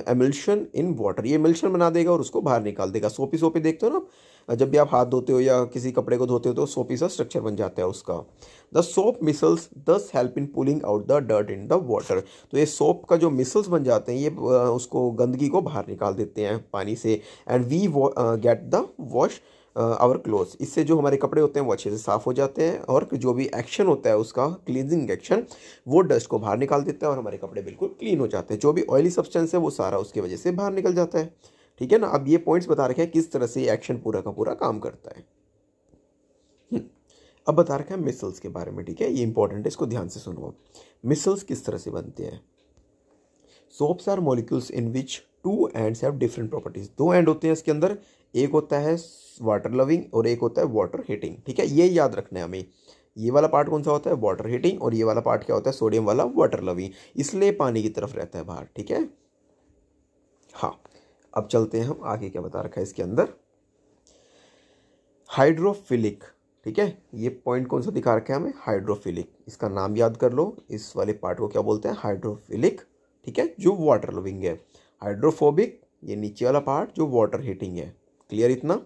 S1: emulsion in water, ये एमल्शन बना देगा और उसको बाहर निकाल देगा। सोपी सोपी देखते हो ना, जब भी आप हाथ धोते हो या किसी कपड़े को धोते हो तो सोपी सा स्ट्रक्चर बन जाता है उसका। द सोप मिसल्स दस help in pulling out the dirt in the water, तो ये सोप का जो मिसल्स बन जाते हैं ये उसको गंदगी को बाहर निकाल देते हैं पानी से। And we get the wash our clothes, इससे जो हमारे कपड़े होते हैं वो अच्छे से साफ़ हो जाते हैं और जो भी एक्शन होता है उसका क्लींजिंग एक्शन वो डस्ट को बाहर निकाल देता है और हमारे कपड़े बिल्कुल क्लीन हो जाते हैं। जो भी ऑयली सब्सटेंस है वो सारा उसकी वजह से बाहर निकल जाता है। ठीक है ना। अब ये पॉइंट्स बता रखे हैं किस तरह से एक्शन पूरा का पूरा काम करता है। अब बता रखा है मिसल्स के बारे में। ठीक है, ये इंपॉर्टेंट है, इसको ध्यान से सुनो। मिसल्स किस तरह से बनते हैं। Soaps are molecules in which two ends have different properties, दो एंड होते हैं इसके अंदर, एक होता है वाटर लविंग और एक होता है वाटर हीटिंग। ठीक है, ये याद रखना है हमें। ये वाला पार्ट कौन सा होता है, वाटर हीटिंग, और ये वाला पार्ट क्या होता है, सोडियम वाला वाटर लविंग, इसलिए पानी की तरफ रहता है बाहर। ठीक है, हाँ। अब चलते हैं हम आगे, क्या बता रखा है इसके अंदर, हाइड्रोफिलिक। ठीक है, ये पॉइंट कौन सा दिखा रखा है हमें, हाइड्रोफिलिक, इसका नाम याद कर लो। इस वाले पार्ट को क्या बोलते हैं, हाइड्रोफिलिक। ठीक है, जो वाटर लविंग है। हाइड्रोफोबिक, ये नीचे वाला पार्ट जो वाटर हीटिंग है। क्लियर, इतना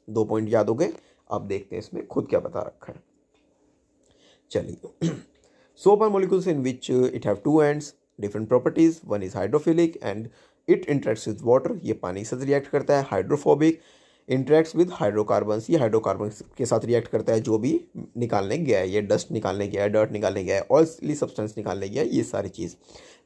S1: दो पॉइंट याद हो गए। अब देखते हैं इसमें खुद क्या बता रखा है। चलिए, soap are molecules in which it have two ends different properties, one is hydrophilic end it interacts with water, ये पानी से रिएक्ट करता है। हाइड्रोफोबिक इंटरेक्ट्स विद हाइड्रोकार्बन्स, ये हाइड्रोकार्बन्स के साथ रिएक्ट करता है, जो भी निकालने गया है, ये डस्ट निकालने गया है, डर्ट निकालने गया है, ऑयली सब्सटेंस निकालने गया है, ये सारी चीज़।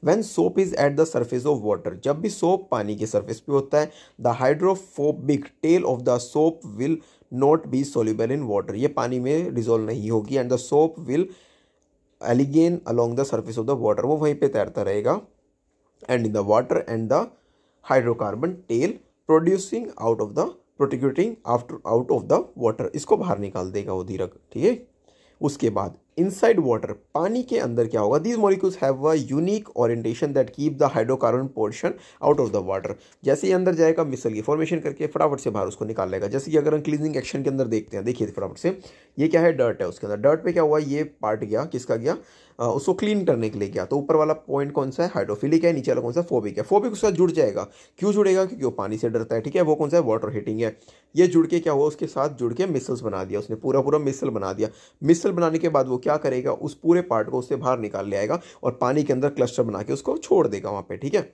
S1: When soap is at the surface of water, जब भी सोप पानी के सर्फेस पे होता है, the hydrophobic tail of the soap will not be soluble in water, ये पानी में डिजोल्व नहीं होगी। And the soap will align along the surface of the water, वो वहीं पे तैरता रहेगा। And in the water and the hydrocarbon tail producing out of the protruding after out of the water, इसको बाहर निकाल देगा वो धीरक। ठीक है, उसके बाद इनसाइड वाटर, पानी के अंदर क्या होगा, these molecules have a unique orientation that keep the hydrocarbon portion out of the water, जैसे ही अंदर जाएगा मिसल की फॉर्मेशन करके फटाफट से बाहर उसको निकाल लेगा। जैसे कि अगर हम क्लीनिंग एक्शन के अंदर देखते हैं, देखिए फटाफट से, ये क्या है, डर्ट है, उसके अंदर डर्ट पे क्या हुआ, ये पार्ट गया, किसका गया, उसको क्लीन करने के लिए गया, तो ऊपर वाला पॉइंट कौन सा है, हाइड्रोफिलिक है, नीचे वाला कौन सा, फोबिक है। फोबिक उसके साथ जुड़ जाएगा, क्यों जुड़ेगा, क्योंकि वो पानी से डरता है। ठीक है, वो कौन सा है, वाटर हीटिंग है। ये जुड़ के क्या हुआ, उसके साथ जुड़ के मिसल्स बना दिया उसने, पूरा पूरा मिसल बना दिया। मिसल बनाने के बाद वो क्या करेगा, उस पूरे पार्ट को उससे बाहर निकाल ले आएगा और पानी के अंदर क्लस्टर बना के उसको छोड़ देगा वहाँ पे। ठीक है,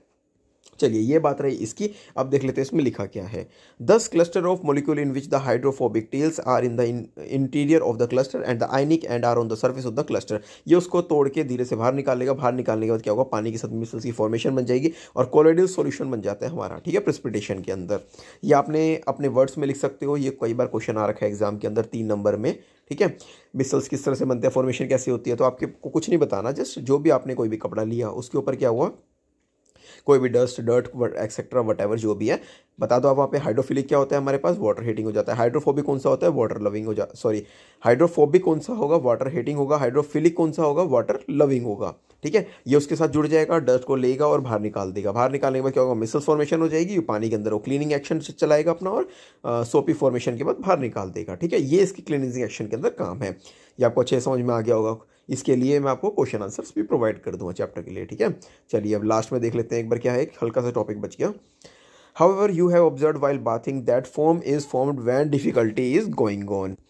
S1: चलिए ये बात रही इसकी। अब देख लेते हैं इसमें लिखा क्या है। 10 cluster of molecule in which the hydrophobic tails are in the interior of the cluster and the ionic end are on the surface of the cluster, ये उसको तोड़ के धीरे से बाहर निकालेगा। बाहर निकालने के बाद क्या होगा, पानी के साथ मिसल्स की फॉर्मेशन बन जाएगी और कोलोइडल सॉल्यूशन बन जाता है हमारा। ठीक है, प्रेसिपिटेशन के अंदर। ये आपने अपने वर्ड्स में लिख सकते हो, ये कई बार क्वेश्चन आ रखा है एग्जाम के अंदर 3 नंबर में। ठीक है, मिसल्स किस तरह से बनते हैं, फॉर्मेशन कैसे होती है, तो आपके को कुछ नहीं बताना, जस्ट जो भी आपने कोई भी कपड़ा लिया उसके ऊपर क्या हुआ, कोई भी डस्ट डर्ट एक्सेट्रा वट जो भी है बता दो आप। वहाँ पे हाइड्रोफिलिक क्या होता है हमारे पास, वाटर हीटिंग हो जाता है। हाइड्रोफोबिक कौन सा होता है, वाटर लविंग हो जा सॉरी हाइड्रोफोबिक कौन सा होगा, वाटर हीटिंग होगा। हाइड्रोफिलिक कौन सा होगा, वाटर लविंग होगा। ठीक है, ये उसके साथ जुड़ जाएगा, डस्ट को लेगा और बाहर निकाल देगा। बाहर निकालने के बाद क्या होगा, मिसल्स फॉर्मेशन हो जाएगी, पानी के अंदर वो क्लीनिंग एक्शन चलाएगा अपना और सोपी फॉर्मेशन के बाद बाहर निकाल देगा। ठीक है, ये इसकी क्लीनिंग एक्शन के अंदर काम है। ये आपको अच्छे समझ में आ गया होगा। इसके लिए मैं आपको क्वेश्चन आंसर्स भी प्रोवाइड कर दूंगा चैप्टर के लिए। ठीक है, चलिए अब लास्ट में देख लेते हैं एक बार क्या है, एक हल्का सा टॉपिक बच गया। However, you have observed while bathing that foam is formed when difficulty is going on.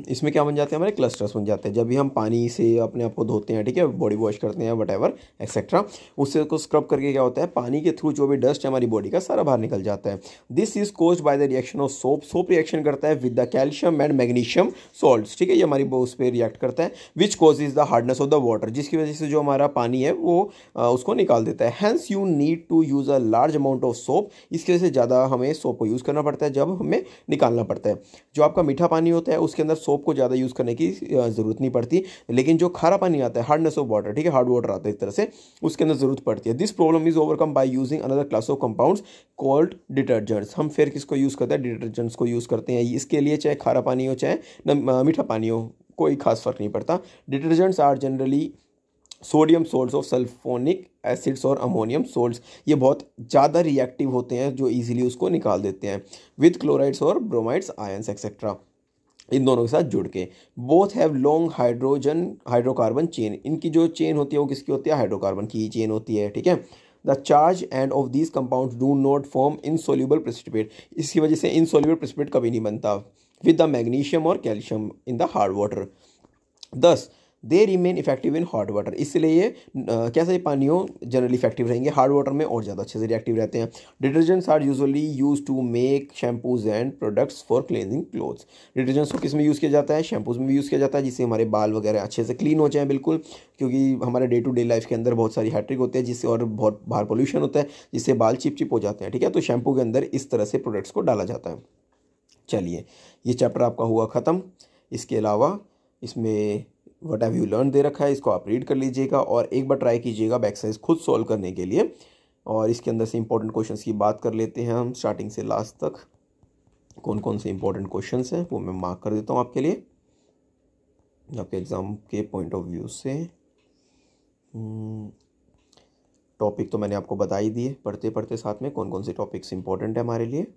S1: इसमें क्या बन जाते हैं, हमारे क्लस्टर्स बन जाते हैं जब भी हम पानी से अपने आप को धोते हैं। ठीक है, बॉडी वॉश करते हैं वटेवर एक्सेट्रा, उससे को स्क्रब करके क्या होता है, पानी के थ्रू जो भी डस्ट है हमारी बॉडी का सारा बाहर निकल जाता है। This is caused by the reaction of soap, soap reaction करता है with the calcium and magnesium salts. ठीक है, ये हमारी उस पर रिएक्ट करता है, which causes the hardness of the water, जिसकी वजह से जो हमारा पानी है वो उसको निकाल देता है। Hence you need to use a large amount of soap, इसकी वजह से ज़्यादा हमें सोप को यूज़ करना पड़ता है जब हमें निकालना पड़ता है। जो आपका मीठा पानी होता है उसके अंदर सोप को ज़्यादा यूज़ करने की ज़रूरत नहीं पड़ती, लेकिन जो खारा पानी आता है, हार्डनेस ऑफ वाटर, ठीक है, हार्ड वाटर आता है, इस तरह से उसके अंदर ज़रूरत पड़ती है। This problem is overcome by using another class of compounds called detergents. हम फिर किसको यूज़ करते हैं, डिटर्जेंट्स को यूज़ करते हैं इसके लिए, चाहे खारा पानी हो चाहे मीठा पानी हो, कोई खास फर्क नहीं पड़ता। Detergents are generally sodium salts of sulphonic acids और अमोनियम सोल्ट्स, ये बहुत ज़्यादा रिएक्टिव होते हैं जो इजीली उसको निकाल देते हैं, विद क्लोराइड्स और ब्रोमाइड्स आयंस एक्सेट्रा। इन दोनों के साथ जुड़ के। Both have long hydrocarbon chain, इनकी जो चेन होती है वो किसकी होती है, हाइड्रोकार्बन की चेन होती है, ठीक है। The charge and of these compounds do not form insoluble precipitate, इसकी वजह से इनसोल्यूबल प्रेसिपिटेट कभी नहीं बनता विद द मैग्नीशियम और calcium in the hard water. Thus they remain effective in hot water, इसलिए ये कैसे पानियों जनरली इफेक्टिव रहेंगे, हार्ड वाटर में और ज़्यादा अच्छे से रिएक्टिव रहते हैं। Detergents are usually use to make shampoos and products for cleaning clothes, detergents को किस में यूज़ किया जाता है, शैम्पूज में भी यूज़ किया जाता है, जिससे हमारे बाल वगैरह अच्छे से क्लीन हो जाए बिल्कुल, क्योंकि हमारे डे टू डे लाइफ के अंदर बहुत सारी हैट्रिक होते हैं जिससे, और बहुत बाहर पोल्यूशन होता है जिससे बाल चिप चिप हो जाते हैं, ठीक है। तो शैम्पू के अंदर इस तरह से प्रोडक्ट्स को डाला जाता है। चलिए ये चैप्टर आपका हुआ ख़त्म। इसके अलावा इसमें what have you learn they रखा है, इसको आप रीड कर लीजिएगा और एक बार ट्राई कीजिएगा एक्सरसाइज खुद सॉल्व करने के लिए। और इसके अंदर से इंपॉर्टेंट क्वेश्चंस की बात कर लेते हैं हम स्टार्टिंग से लास्ट तक। कौन कौन से इंपॉर्टेंट क्वेश्चंस हैं वो मैं मार्क कर देता हूँ आपके लिए, आपके एग्ज़ाम के पॉइंट ऑफ व्यू से। टॉपिक तो मैंने आपको बता ही दिए पढ़ते पढ़ते साथ में कौन कौन से टॉपिक्स इंपॉर्टेंट है हमारे लिए।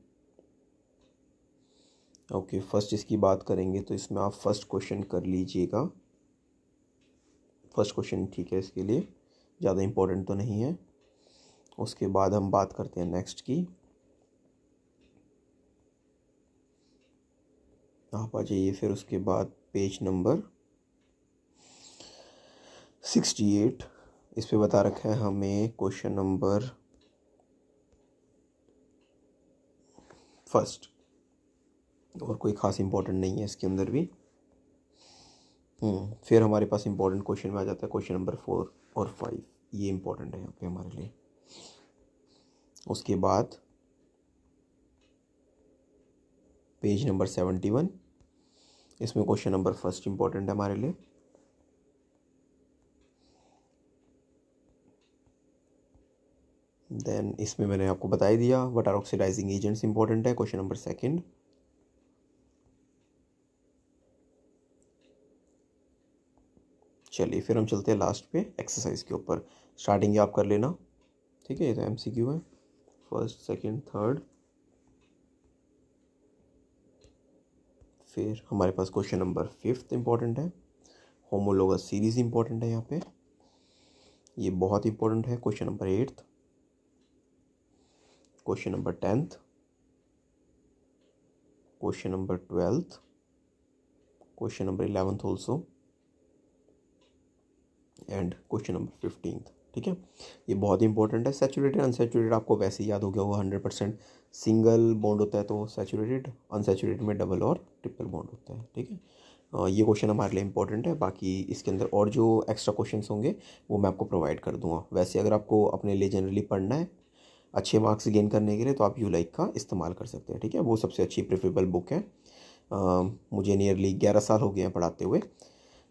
S1: ओके, फर्स्ट इसकी बात करेंगे तो इसमें आप फर्स्ट क्वेश्चन कर लीजिएगा। फर्स्ट क्वेश्चन ठीक है, इसके लिए ज़्यादा इम्पोर्टेंट तो नहीं है। उसके बाद हम बात करते हैं नेक्स्ट की। आप आ जाइए फिर उसके बाद पेज नंबर 68, इस पे बता रखा है हमें क्वेश्चन नंबर फर्स्ट, और कोई ख़ास इंपॉर्टेंट नहीं है इसके अंदर भी। फिर हमारे पास इंपॉर्टेंट क्वेश्चन में आ जाता है क्वेश्चन नंबर 4 और 5, ये इंपॉर्टेंट है यहाँ पे हमारे लिए। उसके बाद पेज नंबर 71, इसमें क्वेश्चन नंबर फर्स्ट इंपॉर्टेंट है हमारे लिए। देन इसमें मैंने आपको बता ही दिया what are oxidising agents important है, क्वेश्चन नंबर सेकंड। चलिए फिर हम चलते हैं लास्ट पे एक्सरसाइज के ऊपर। स्टार्टिंग आप कर लेना, ठीक है। ये तो एमसीक्यू है, फर्स्ट सेकंड थर्ड। फिर हमारे पास क्वेश्चन नंबर 5 इंपॉर्टेंट है, होमोलोगस सीरीज इंपॉर्टेंट है यहाँ पे, ये बहुत इंपॉर्टेंट है। Question number 8, question number 10, question number 12, question number 11 also, and question number 15, ठीक है। ये बहुत इंपॉर्टेंट है। सैचुरेटेड अनसैचुरेटेड आपको वैसे ही याद हो गया होगा, 100% सिंगल बॉन्ड होता है तो सैचुरेटेड, अनसैचुरेटेड में डबल और ट्रिपल बॉन्ड होता है, ठीक है। ये क्वेश्चन हमारे लिए इंपॉर्टेंट है। बाकी इसके अंदर और जो एक्स्ट्रा क्वेश्चंस होंगे वो मैं आपको प्रोवाइड कर दूंगा। वैसे अगर आपको अपने लिए जनरली पढ़ना है अच्छे मार्क्स गेन करने के लिए तो आप यूलाइक का इस्तेमाल कर सकते हैं, ठीक है। वो सबसे अच्छी प्रेफरेबल बुक है। मुझे नियरली 11 साल हो गए हैं पढ़ाते हुए,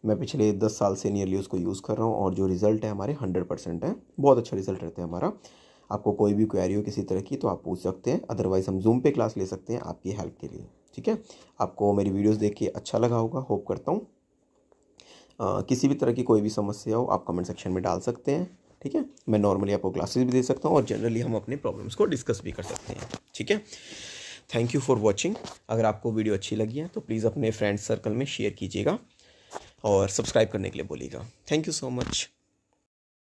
S1: मैं पिछले 10 साल से नियरली उसको यूज़ कर रहा हूँ और जो रिज़ल्ट है हमारे 100% है, बहुत अच्छा रिजल्ट रहता है हमारा। आपको कोई भी क्वेरी हो किसी तरह की तो आप पूछ सकते हैं, अदरवाइज़ हम जूम पे क्लास ले सकते हैं आपकी हेल्प के लिए, ठीक है। आपको मेरी वीडियोस देख के अच्छा लगा होगा, होप करता हूँ। किसी भी तरह की कोई भी समस्या हो आप कमेंट सेक्शन में डाल सकते हैं, ठीक है। मैं नॉर्मली आपको क्लासेस भी दे सकता हूँ और जनरली हम अपने प्रॉब्लम्स को डिस्कस भी कर सकते हैं, ठीक है। Thank you for watching. अगर आपको वीडियो अच्छी लगी है तो प्लीज़ अपने फ्रेंड्स सर्कल में शेयर कीजिएगा और सब्सक्राइब करने के लिए बोलिएगा। Thank you so much.